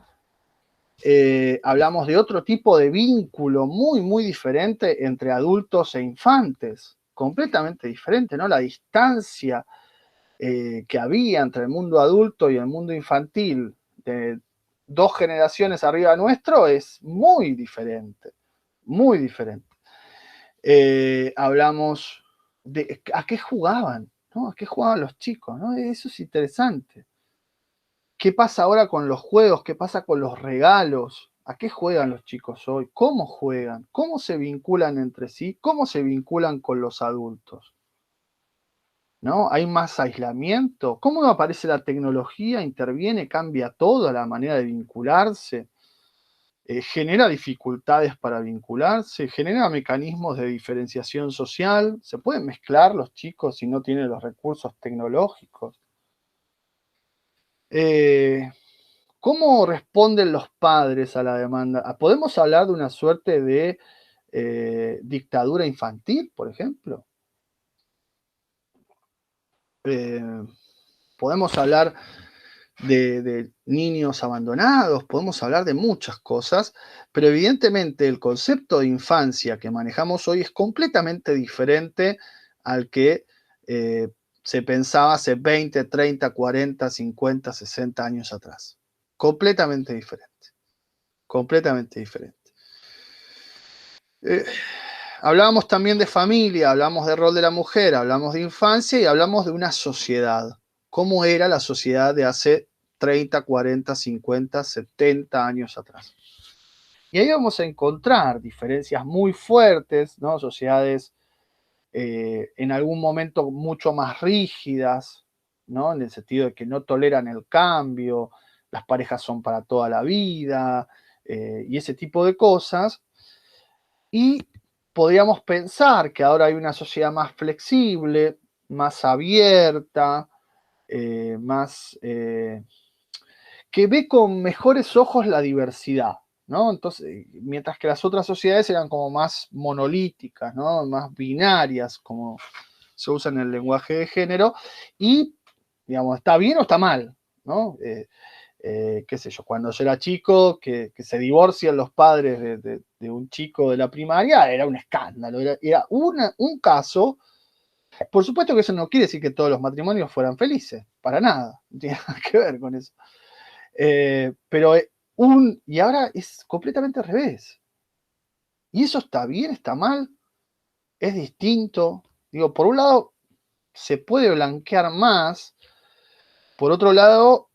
Hablamos de otro tipo de vínculo muy, muy diferente entre adultos e infantes, completamente diferente, ¿no? La distancia que había entre el mundo adulto y el mundo infantil de 2 generaciones arriba nuestro es muy diferente, muy diferente. Hablamos de a qué jugaban, ¿no? A qué jugaban los chicos, ¿no? Eso es interesante. ¿Qué pasa ahora con los juegos? ¿Qué pasa con los regalos? ¿A qué juegan los chicos hoy? ¿Cómo juegan? ¿Cómo se vinculan entre sí? ¿Cómo se vinculan con los adultos? ¿No? ¿Hay más aislamiento? ¿Cómo aparece la tecnología? ¿Interviene? ¿Cambia todo la manera de vincularse? ¿Genera dificultades para vincularse? ¿Genera mecanismos de diferenciación social? ¿Se pueden mezclar los chicos si no tienen los recursos tecnológicos? ¿Cómo responden los padres a la demanda? ¿Podemos hablar de una suerte de dictadura infantil, por ejemplo? Podemos hablar de niños abandonados, podemos hablar de muchas cosas, pero evidentemente el concepto de infancia que manejamos hoy es completamente diferente al que se pensaba hace 20, 30, 40, 50, 60 años atrás. Completamente diferente, completamente diferente. Hablábamos también de familia, hablamos del rol de la mujer, hablamos de infancia y hablamos de una sociedad. ¿Cómo era la sociedad de hace 30, 40, 50, 70 años atrás? Y ahí vamos a encontrar diferencias muy fuertes, ¿no? Sociedades en algún momento mucho más rígidas, ¿no? En el sentido de que no toleran el cambio, las parejas son para toda la vida, y ese tipo de cosas. Y podríamos pensar que ahora hay una sociedad más flexible, más abierta, más que ve con mejores ojos la diversidad, ¿no? Entonces, mientras que las otras sociedades eran como más monolíticas, ¿no? Más binarias, como se usa en el lenguaje de género, y, digamos, está bien o está mal, ¿no? qué sé yo, cuando yo era chico, que se divorcian los padres de un chico de la primaria, era un escándalo, era un caso. Por supuesto que eso no quiere decir que todos los matrimonios fueran felices, para nada, no tiene nada que ver con eso. Pero y ahora es completamente al revés. Y eso está bien, está mal, es distinto. Digo, por un lado, se puede blanquear más, por otro lado,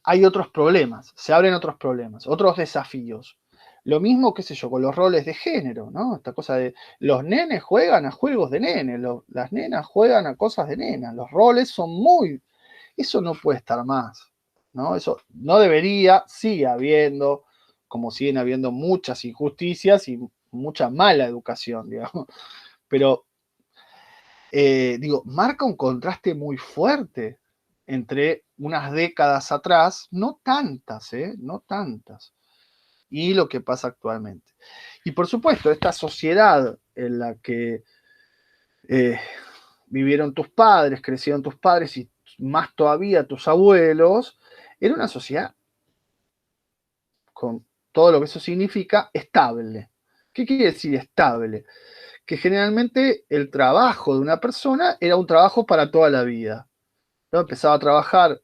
hay otros problemas, se abren otros problemas, otros desafíos. Lo mismo, qué sé yo, con los roles de género, ¿no? Esta cosa de los nenes juegan a juegos de nenes, las nenas juegan a cosas de nenas, los roles son muy... Eso no puede estar más, ¿no? Eso no debería, sigue habiendo, como siguen habiendo muchas injusticias y mucha mala educación, digamos. Pero, digo, marca un contraste muy fuerte entre unas décadas atrás, no tantas, no tantas, y lo que pasa actualmente. Y por supuesto, esta sociedad en la que vivieron tus padres, crecieron tus padres y más todavía tus abuelos, era una sociedad con todo lo que eso significa, estable. ¿Qué quiere decir estable? Que generalmente el trabajo de una persona era un trabajo para toda la vida, ¿no? Empezaba a trabajar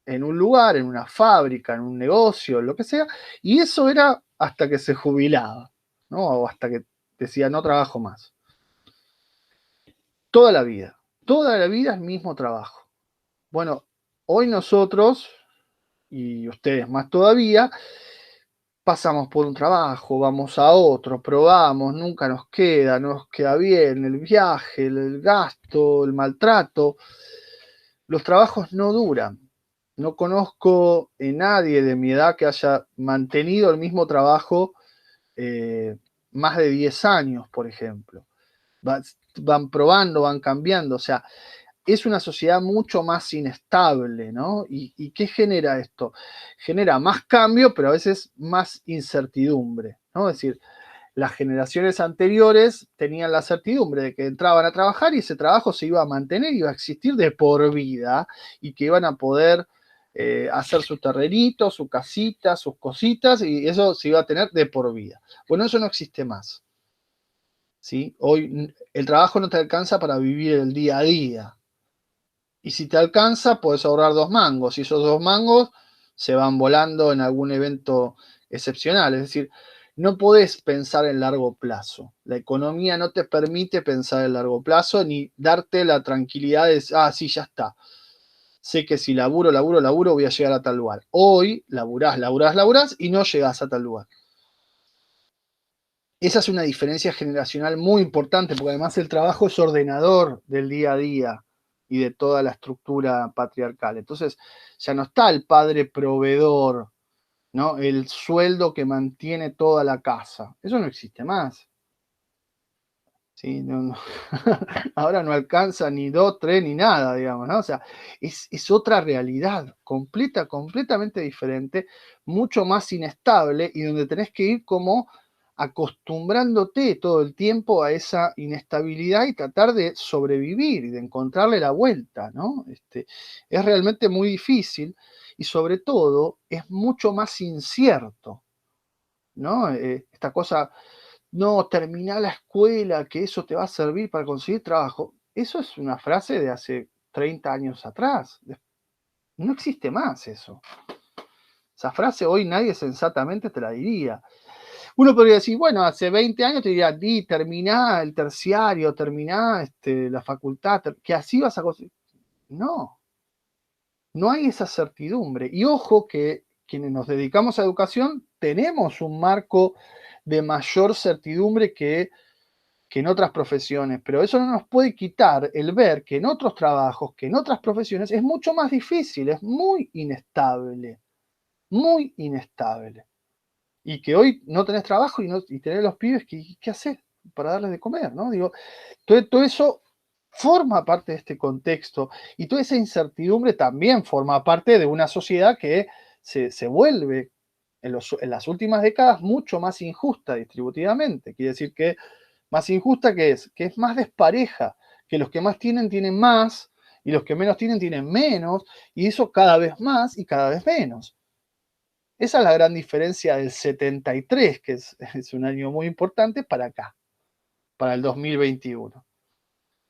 en un lugar, en una fábrica, en un negocio, lo que sea, y eso era hasta que se jubilaba, ¿no? O hasta que decía, no trabajo más. Toda la vida el mismo trabajo. Bueno, hoy nosotros, y ustedes más todavía, pasamos por un trabajo, vamos a otro, probamos, nunca nos queda bien el viaje, el gasto, el maltrato. Los trabajos no duran. No conozco a nadie de mi edad que haya mantenido el mismo trabajo más de 10 años, por ejemplo. Van probando, van cambiando, o sea, es una sociedad mucho más inestable, ¿no? ¿Y qué genera esto? Genera más cambio, pero a veces más incertidumbre, ¿no? Es decir, las generaciones anteriores tenían la certidumbre de que entraban a trabajar y ese trabajo se iba a mantener, iba a existir de por vida y que iban a poder hacer su terrenito, su casita, sus cositas y eso se iba a tener de por vida. Bueno, eso no existe más. ¿Sí? Hoy el trabajo no te alcanza para vivir el día a día. Y si te alcanza, puedes ahorrar 2 mangos. Y esos 2 mangos se van volando en algún evento excepcional. Es decir, no podés pensar en largo plazo. La economía no te permite pensar en largo plazo ni darte la tranquilidad de, sí, ya está. Sé que si laburo, voy a llegar a tal lugar. Hoy laburás y no llegás a tal lugar. Esa es una diferencia generacional muy importante, porque además el trabajo es ordenador del día a día y de toda la estructura patriarcal. Entonces, ya no está el padre proveedor, ¿no? El sueldo que mantiene toda la casa. Eso no existe más. ¿Sí? Ahora no alcanza ni 2, 3, ni nada, digamos, ¿no? O sea, es otra realidad, completamente diferente, mucho más inestable y donde tenés que ir como acostumbrándote todo el tiempo a esa inestabilidad y tratar de sobrevivir y de encontrarle la vuelta, ¿no? Es realmente muy difícil y sobre todo es mucho más incierto, ¿no? Esta cosa, no, termina la escuela, que eso te va a servir para conseguir trabajo. Eso es una frase de hace 30 años atrás. No existe más eso. Esa frase hoy nadie sensatamente te la diría. Uno podría decir, bueno, hace 20 años te diría, terminá el terciario, terminá la facultad, que así vas a conseguir. No, no hay esa certidumbre. Y ojo que quienes nos dedicamos a educación tenemos un marco de mayor certidumbre que en otras profesiones, pero eso no nos puede quitar el ver que en otros trabajos, que en otras profesiones es mucho más difícil, es muy inestable, muy inestable. Y que hoy no tenés trabajo y tenés los pibes, ¿qué haces para darles de comer? ¿No? Digo, todo eso forma parte de este contexto y toda esa incertidumbre también forma parte de una sociedad que se vuelve en las últimas décadas mucho más injusta distributivamente. Quiere decir que más injusta que es más despareja, que los que más tienen más y los que menos tienen menos, y eso cada vez más y cada vez menos. Esa es la gran diferencia del 73, que es un año muy importante, para acá, para el 2021,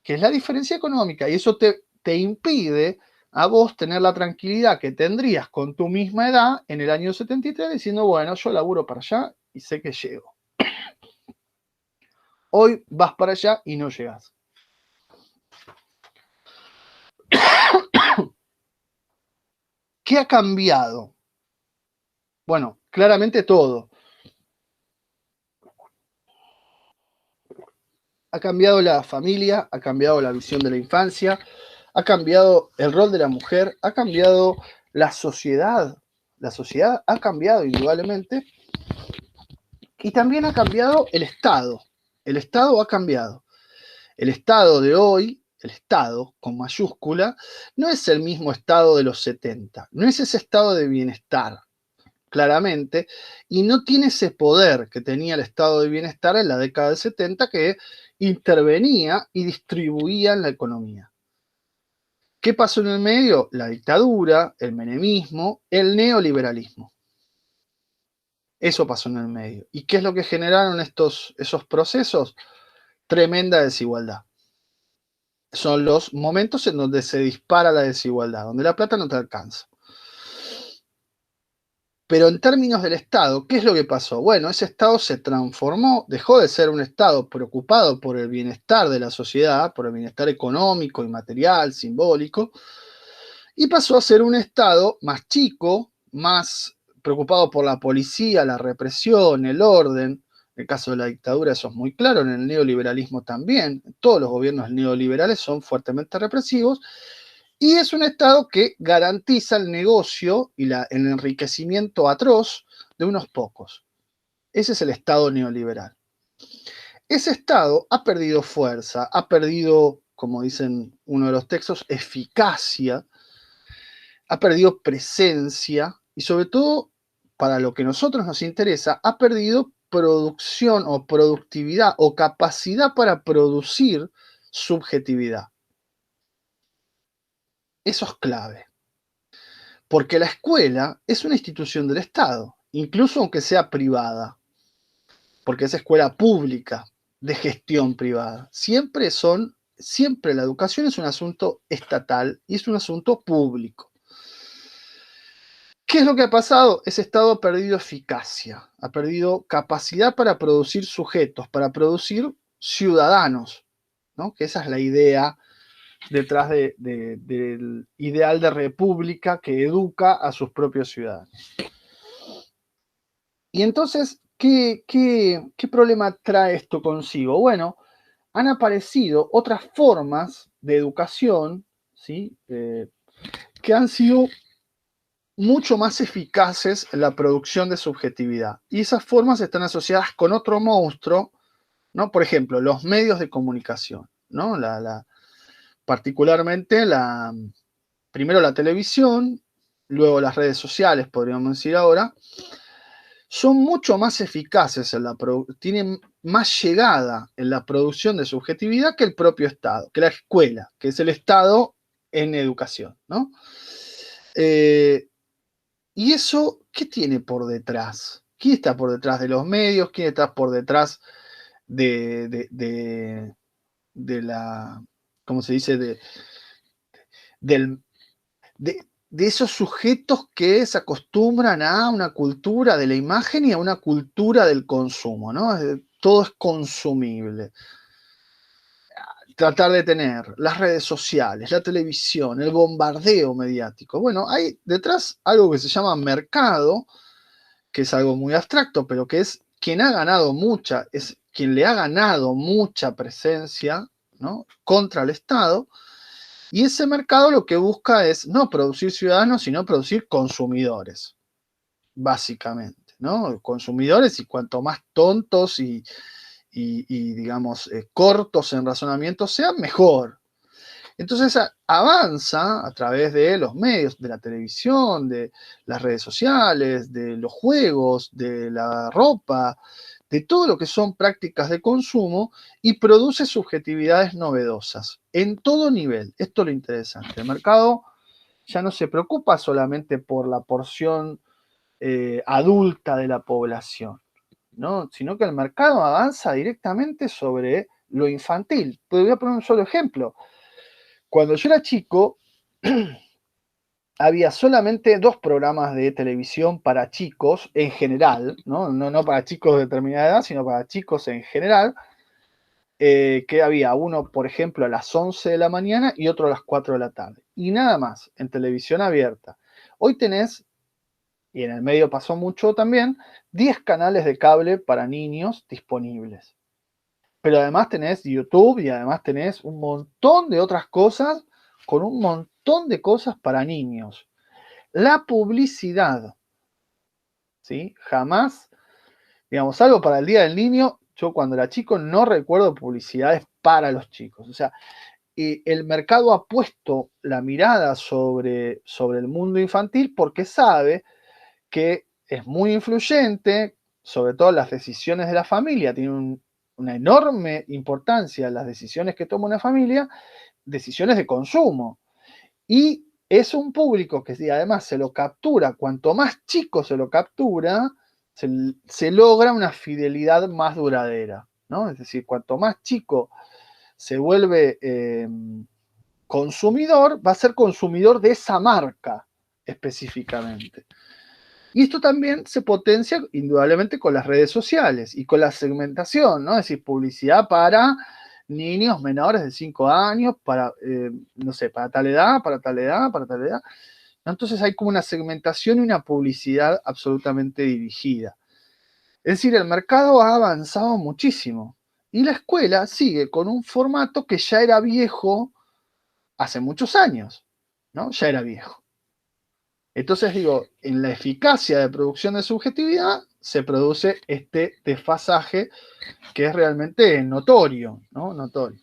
que es la diferencia económica, y eso te impide a vos tener la tranquilidad que tendrías con tu misma edad en el año 73, diciendo, bueno, yo laburo para allá y sé que llego. Hoy vas para allá y no llegas. ¿Qué ha cambiado? Bueno, claramente todo. Ha cambiado la familia, ha cambiado la visión de la infancia, ha cambiado el rol de la mujer, ha cambiado la sociedad. La sociedad ha cambiado indudablemente y también ha cambiado el Estado. El Estado ha cambiado. El Estado de hoy, el Estado con mayúscula, no es el mismo Estado de los 70, no es ese estado de bienestar, claramente, y no tiene ese poder que tenía el estado de bienestar en la década del 70, que intervenía y distribuía en la economía. ¿Qué pasó en el medio? La dictadura, el menemismo, el neoliberalismo. Eso pasó en el medio. ¿Y qué es lo que generaron esos procesos? Tremenda desigualdad. Son los momentos en donde se dispara la desigualdad, donde la plata no te alcanza. Pero en términos del Estado, ¿qué es lo que pasó? Bueno, ese Estado se transformó, dejó de ser un Estado preocupado por el bienestar de la sociedad, por el bienestar económico y material, simbólico, y pasó a ser un Estado más chico, más preocupado por la policía, la represión, el orden. En el caso de la dictadura eso es muy claro, en el neoliberalismo también. Todos los gobiernos neoliberales son fuertemente represivos. Y es un Estado que garantiza el negocio y el enriquecimiento atroz de unos pocos. Ese es el Estado neoliberal. Ese Estado ha perdido fuerza, ha perdido, como dicen uno de los textos, eficacia, ha perdido presencia y sobre todo, para lo que a nosotros nos interesa, ha perdido producción o productividad o capacidad para producir subjetividad. Eso es clave. Porque la escuela es una institución del Estado, incluso aunque sea privada, porque es escuela pública de gestión privada. Siempre la educación es un asunto estatal y es un asunto público. ¿Qué es lo que ha pasado? Ese Estado ha perdido eficacia, ha perdido capacidad para producir sujetos, para producir ciudadanos, ¿no? Que esa es la idea detrás del ideal de república que educa a sus propios ciudadanos. Y entonces, ¿qué problema trae esto consigo? Bueno, han aparecido otras formas de educación, ¿sí? Que han sido mucho más eficaces en la producción de subjetividad. Y esas formas están asociadas con otro monstruo, ¿no? Por ejemplo, los medios de comunicación, ¿no? Particularmente primero la televisión, luego las redes sociales, podríamos decir ahora, son mucho más eficaces tienen más llegada en la producción de subjetividad que el propio Estado, que la escuela, que es el Estado en educación, ¿no? ¿Y eso qué tiene por detrás? ¿Quién está por detrás de los medios? ¿Quién está por detrás de la, ¿cómo se dice? De esos sujetos que se acostumbran a una cultura de la imagen y a una cultura del consumo, ¿no? Todo es consumible. Tratar de tener las redes sociales, la televisión, el bombardeo mediático. Bueno, hay detrás algo que se llama mercado, que es algo muy abstracto, pero que es quien es quien le ha ganado mucha presencia, ¿no? Contra el Estado. Y ese mercado lo que busca es no producir ciudadanos, sino producir consumidores, básicamente, ¿no? Consumidores, y cuanto más tontos y digamos, cortos en razonamiento sean, mejor. Entonces avanza a través de los medios, de la televisión, de las redes sociales, de los juegos, de la ropa, de todo lo que son prácticas de consumo y produce subjetividades novedosas en todo nivel. Esto es lo interesante. El mercado ya no se preocupa solamente por la porción adulta de la población, ¿no? Sino que el mercado avanza directamente sobre lo infantil. Voy a poner un solo ejemplo. Cuando yo era chico, había solamente 2 programas de televisión para chicos en general, ¿no? No para chicos de determinada edad, sino para chicos en general, que había uno, por ejemplo, a las 11 de la mañana y otro a las 4 de la tarde. Y nada más, en televisión abierta. Hoy tenés, y en el medio pasó mucho también, 10 canales de cable para niños disponibles. Pero además tenés YouTube y además tenés un montón de otras cosas con un montón de cosas para niños. La publicidad, ¿sí? Jamás, digamos, algo para el Día del Niño, yo cuando era chico no recuerdo publicidades para los chicos. O sea, el mercado ha puesto la mirada sobre el mundo infantil porque sabe que es muy influyente, sobre todo las decisiones de la familia, tiene una enorme importancia las decisiones que toma una familia, decisiones de consumo. Y es un público que si además se lo captura, cuanto más chico se lo captura, se logra una fidelidad más duradera, ¿no? Es decir, cuanto más chico se vuelve consumidor, va a ser consumidor de esa marca específicamente. Y esto también se potencia indudablemente con las redes sociales y con la segmentación, ¿no? Es decir, publicidad para niños menores de 5 años, para, no sé, para tal edad, para tal edad, para tal edad. Entonces hay como una segmentación y una publicidad absolutamente dirigida. Es decir, el mercado ha avanzado muchísimo y la escuela sigue con un formato que ya era viejo hace muchos años, ¿no? Ya era viejo. Entonces digo, en la eficacia de producción de subjetividad se produce este desfasaje que es realmente notorio, ¿no? Notorio.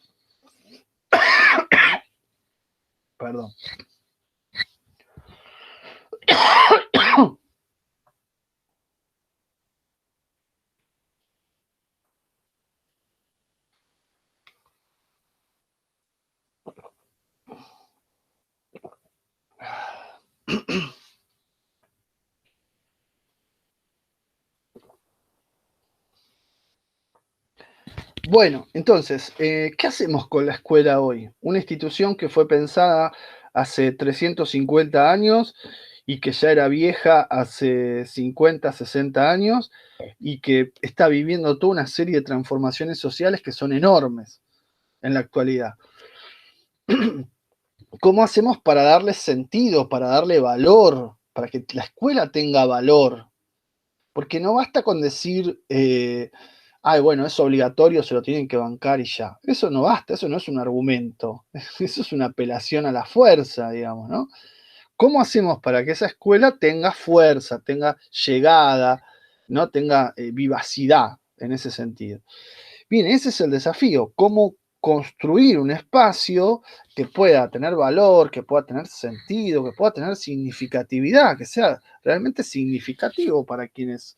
Perdón. Bueno, entonces, ¿qué hacemos con la escuela hoy? Una institución que fue pensada hace 350 años y que ya era vieja hace 50, 60 años y que está viviendo toda una serie de transformaciones sociales que son enormes en la actualidad. ¿Cómo hacemos para darle sentido, para darle valor, para que la escuela tenga valor? Porque no basta con decir, ay, bueno, es obligatorio, se lo tienen que bancar y ya. Eso no basta, eso no es un argumento, eso es una apelación a la fuerza, digamos, ¿no? ¿Cómo hacemos para que esa escuela tenga fuerza, tenga llegada, ¿no? Tenga vivacidad en ese sentido? Bien, ese es el desafío, cómo construir un espacio que pueda tener valor, que pueda tener sentido, que pueda tener significatividad, que sea realmente significativo para quienes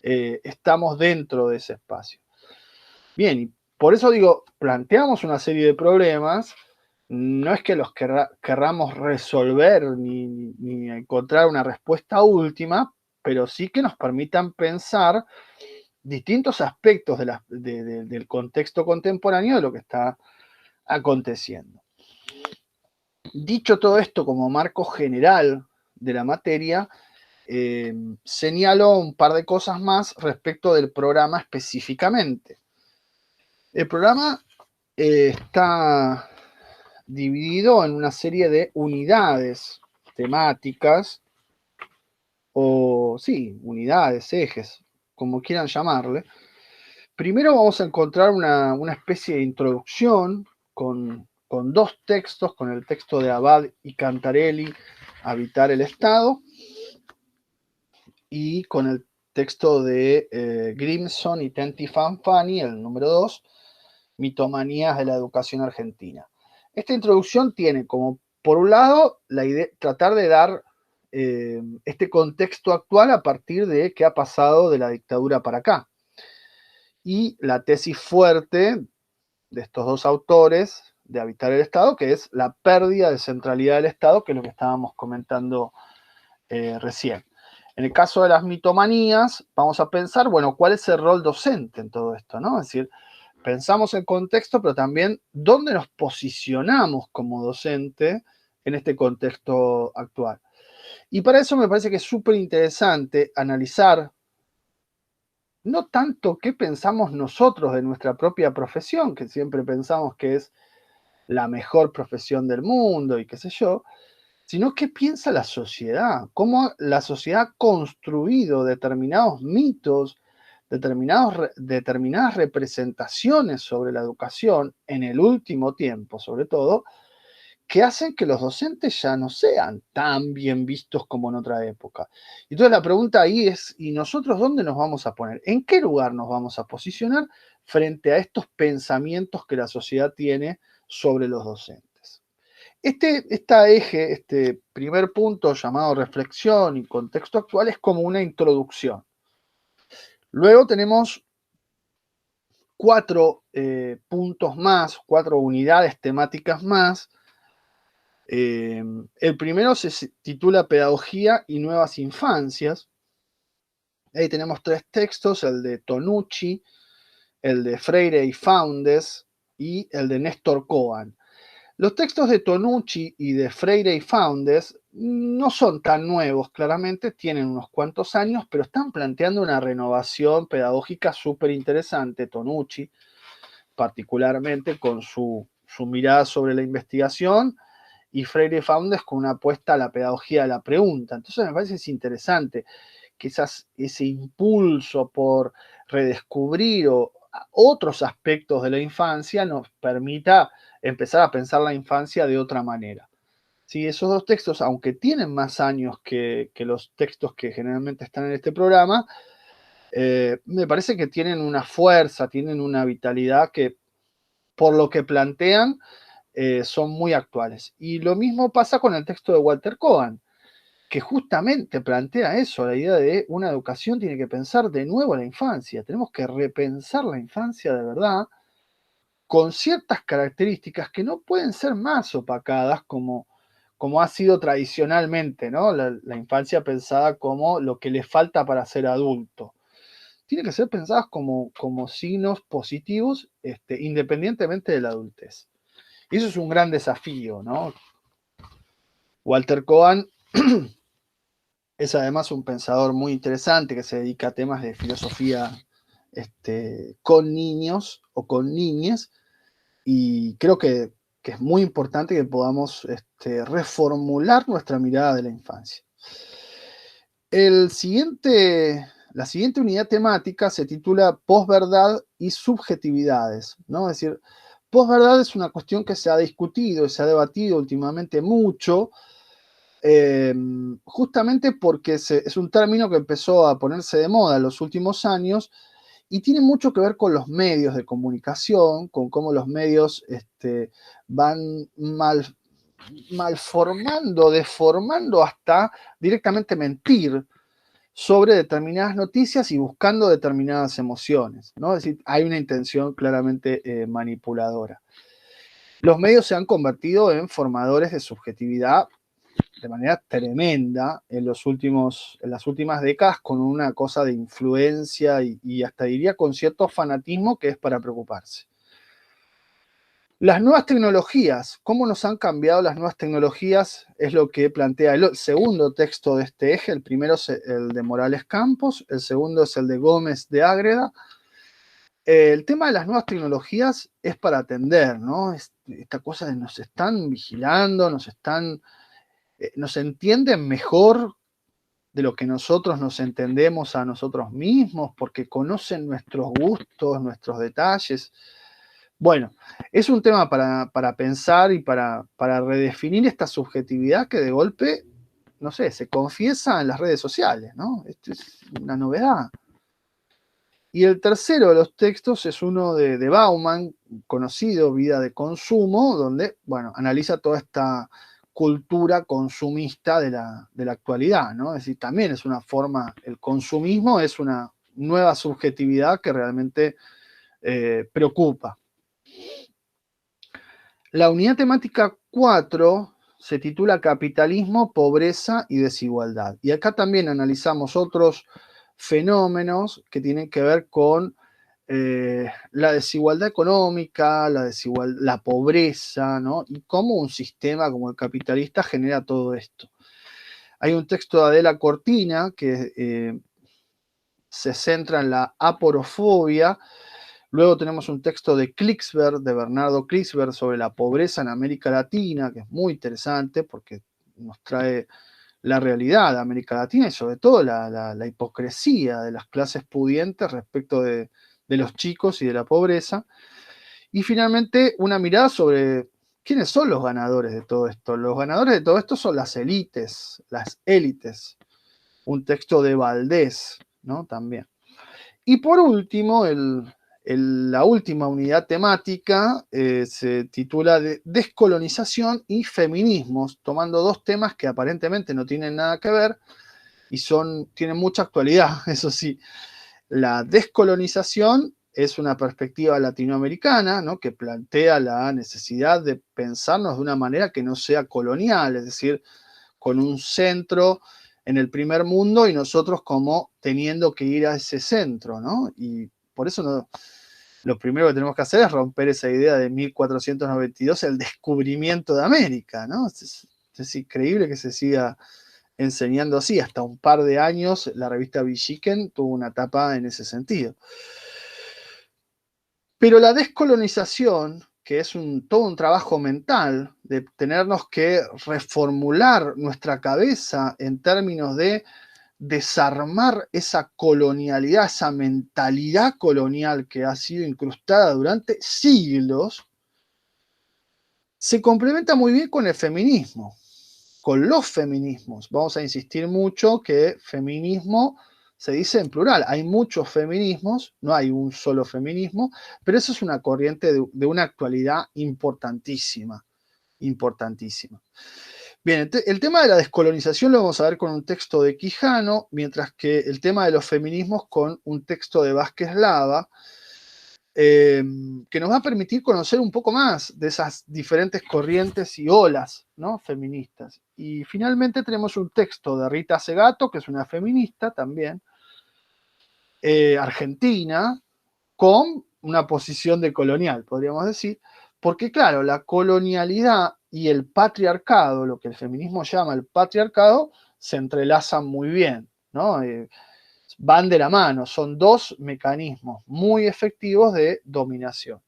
estamos dentro de ese espacio. Bien, y por eso digo, planteamos una serie de problemas, no es que los querramos resolver ni encontrar una respuesta última, pero sí que nos permitan pensar distintos aspectos del contexto contemporáneo de lo que está aconteciendo. Dicho todo esto como marco general de la materia, señalo un par de cosas más respecto del programa específicamente. El programa está dividido en una serie de unidades temáticas, o sí, unidades, ejes, como quieran llamarle. Primero vamos a encontrar una especie de introducción con 2 textos, con el texto de Abad y Cantarelli, Habitar el Estado, y con el texto de Grimson y Tenti Fanfani, el número 2, Mitomanías de la Educación Argentina. Esta introducción tiene como, por un lado, la idea, tratar de dar este contexto actual a partir de qué ha pasado de la dictadura para acá. y la tesis fuerte de estos dos autores de Habitar el Estado, que es la pérdida de centralidad del Estado, que es lo que estábamos comentando recién. En el caso de las mitomanías, vamos a pensar, bueno, ¿cuál es el rol docente en todo esto, ¿no? Es decir, pensamos el contexto, pero también dónde nos posicionamos como docente en este contexto actual. Y para eso me parece que es súper interesante analizar no tanto qué pensamos nosotros de nuestra propia profesión, que siempre pensamos que es la mejor profesión del mundo y qué sé yo, sino qué piensa la sociedad, cómo la sociedad ha construido determinados mitos, determinadas representaciones sobre la educación en el último tiempo, sobre todo, que hacen que los docentes ya no sean tan bien vistos como en otra época. Entonces la pregunta ahí es, ¿y nosotros dónde nos vamos a poner? ¿En qué lugar nos vamos a posicionar frente a estos pensamientos que la sociedad tiene sobre los docentes? Este primer punto llamado reflexión y contexto actual es como una introducción. Luego tenemos 4 puntos más, 4 unidades temáticas más. El primero se titula Pedagogía y Nuevas Infancias. Ahí tenemos 3 textos, el de Tonucci, el de Freire y Foundes y el de Néstor Cohen. Los textos de Tonucci y de Freire y Foundes no son tan nuevos, claramente, tienen unos cuantos años, pero están planteando una renovación pedagógica súper interesante. Tonucci, particularmente con su mirada sobre la investigación, y Freire y Foundes con una apuesta a la pedagogía de la pregunta. Entonces me parece que es interesante que ese impulso por redescubrir otros aspectos de la infancia nos permita empezar a pensar la infancia de otra manera. Sí, esos 2 textos, aunque tienen más años que los textos que generalmente están en este programa, me parece que tienen una fuerza, tienen una vitalidad que, por lo que plantean, son muy actuales. Y lo mismo pasa con el texto de Walter Cohen, que justamente plantea eso, la idea de una educación tiene que pensar de nuevo la infancia, tenemos que repensar la infancia de verdad, con ciertas características que no pueden ser más opacadas como ha sido tradicionalmente, ¿no? La infancia pensada como lo que le falta para ser adulto. Tiene que ser pensadas como signos positivos, independientemente de la adultez. Y eso es un gran desafío, ¿no? Walter Cohen es además un pensador muy interesante que se dedica a temas de filosofía con niños o con niñas, y creo que es muy importante que podamos reformular nuestra mirada de la infancia. La siguiente unidad temática se titula Posverdad y subjetividades, ¿no? Es decir, posverdad es una cuestión que se ha discutido y se ha debatido últimamente mucho, justamente porque es un término que empezó a ponerse de moda en los últimos años y tiene mucho que ver con los medios de comunicación, con cómo los medios van malformando, deformando hasta directamente mentir sobre determinadas noticias y buscando determinadas emociones, ¿no? Es decir, hay una intención claramente manipuladora. Los medios se han convertido en formadores de subjetividad de manera tremenda en las últimas décadas, con una cosa de influencia y hasta diría con cierto fanatismo que es para preocuparse. Las nuevas tecnologías, ¿cómo nos han cambiado las nuevas tecnologías? Es lo que plantea el segundo texto de este eje. El primero es el de Morales Campos, el segundo es el de Gómez de Ágreda. El tema de las nuevas tecnologías es para atender, ¿no? Esta cosa de nos están vigilando, nos entienden mejor de lo que nosotros nos entendemos a nosotros mismos, porque conocen nuestros gustos, nuestros detalles. Bueno, es un tema para pensar y para redefinir esta subjetividad que de golpe, no sé, se confiesa en las redes sociales, ¿no? Esto es una novedad. Y el tercero de los textos es uno de Bauman, conocido, Vida de Consumo, donde, bueno, analiza toda esta cultura consumista de la actualidad, ¿no? Es decir, también es una forma, el consumismo es una nueva subjetividad que realmente preocupa. La unidad temática 4 se titula Capitalismo, Pobreza y Desigualdad. Y acá también analizamos otros fenómenos que tienen que ver con la desigualdad económica, la pobreza, ¿no? Y cómo un sistema como el capitalista genera todo esto. Hay un texto de Adela Cortina que se centra en la aporofobia. Luego tenemos un texto de Klicksberg, de Bernardo Klicksberg, sobre la pobreza en América Latina, que es muy interesante porque nos trae la realidad de América Latina y sobre todo la hipocresía de las clases pudientes respecto de los chicos y de la pobreza. Y finalmente una mirada sobre quiénes son los ganadores de todo esto. Los ganadores de todo esto son las élites, un texto de Valdés, ¿no? También. Y por último, la última unidad temática se titula de Descolonización y Feminismos, tomando dos temas que aparentemente no tienen nada que ver y tienen mucha actualidad, eso sí. La descolonización es una perspectiva latinoamericana, ¿no? Que plantea la necesidad de pensarnos de una manera que no sea colonial, es decir, con un centro en el primer mundo y nosotros como teniendo que ir a ese centro, ¿no? Y por eso lo primero que tenemos que hacer es romper esa idea de 1492, el descubrimiento de América, ¿no? Es increíble que se siga enseñando así. Hasta un par de años la revista Villiquen tuvo una etapa en ese sentido. Pero la descolonización, que es todo un trabajo mental, de tenernos que reformular nuestra cabeza en términos de desarmar esa colonialidad, esa mentalidad colonial que ha sido incrustada durante siglos, se complementa muy bien con el feminismo, con los feminismos. Vamos a insistir mucho que feminismo se dice en plural. Hay muchos feminismos, no hay un solo feminismo, pero eso es una corriente de una actualidad importantísima, importantísima. Bien, el tema de la descolonización lo vamos a ver con un texto de Quijano, mientras que el tema de los feminismos con un texto de Vázquez Lava, que nos va a permitir conocer un poco más de esas diferentes corrientes y olas, ¿no? Feministas. Y finalmente tenemos un texto de Rita Segato, que es una feminista también, argentina, con una posición de colonial, podríamos decir, porque claro, la colonialidad y el patriarcado, lo que el feminismo llama el patriarcado, se entrelazan muy bien, ¿no? Van de la mano, son dos mecanismos muy efectivos de dominación.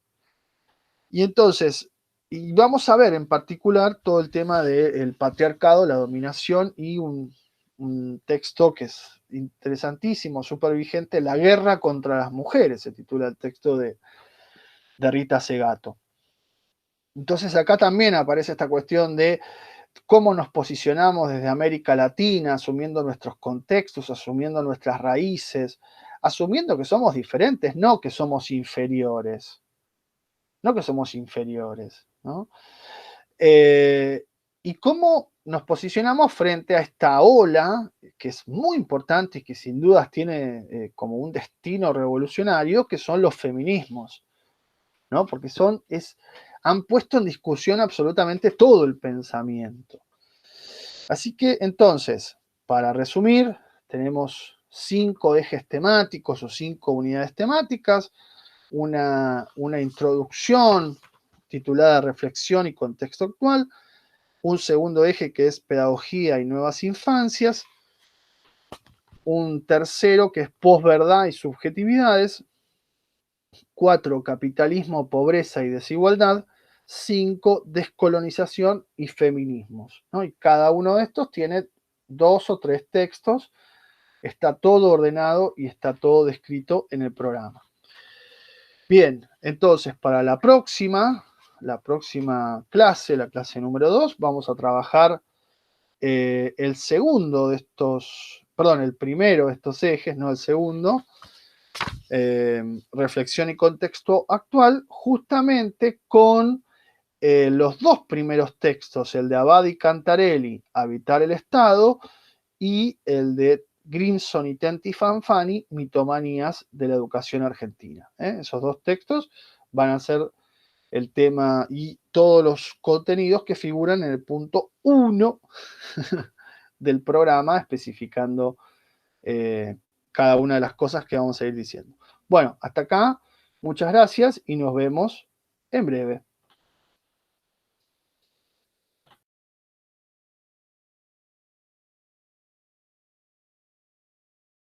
Y entonces, y vamos a ver en particular todo el tema del patriarcado, la dominación y un texto que es interesantísimo, súper vigente, La guerra contra las mujeres, se titula el texto de Rita Segato. Entonces acá también aparece esta cuestión de cómo nos posicionamos desde América Latina, asumiendo nuestros contextos, asumiendo nuestras raíces, asumiendo que somos diferentes, no que somos inferiores. No que somos inferiores, ¿no? Y cómo nos posicionamos frente a esta ola, que es muy importante y que sin dudas tiene como un destino revolucionario, que son los feminismos, ¿no? Porque han puesto en discusión absolutamente todo el pensamiento. Así que entonces, para resumir, tenemos 5 ejes temáticos o 5 unidades temáticas, una introducción titulada Reflexión y contexto actual, un segundo eje que es Pedagogía y nuevas infancias, un tercero que es posverdad y subjetividades, 4 capitalismo, pobreza y desigualdad, 5 descolonización y feminismos, ¿no? Y cada uno de estos tiene 2 o 3 textos, está todo ordenado y está todo descrito en el programa. Bien, entonces para la próxima clase, la clase número 2, vamos a trabajar el primero de estos ejes, no el segundo, reflexión y contexto actual, justamente con los 2 primeros textos, el de Abad y Cantarelli, Habitar el Estado, y el de Grimson y Tenti Fanfani, Mitomanías de la Educación Argentina. Esos dos textos van a ser el tema y todos los contenidos que figuran en el punto 1 del programa, especificando cada una de las cosas que vamos a ir diciendo. Bueno, hasta acá, muchas gracias y nos vemos en breve.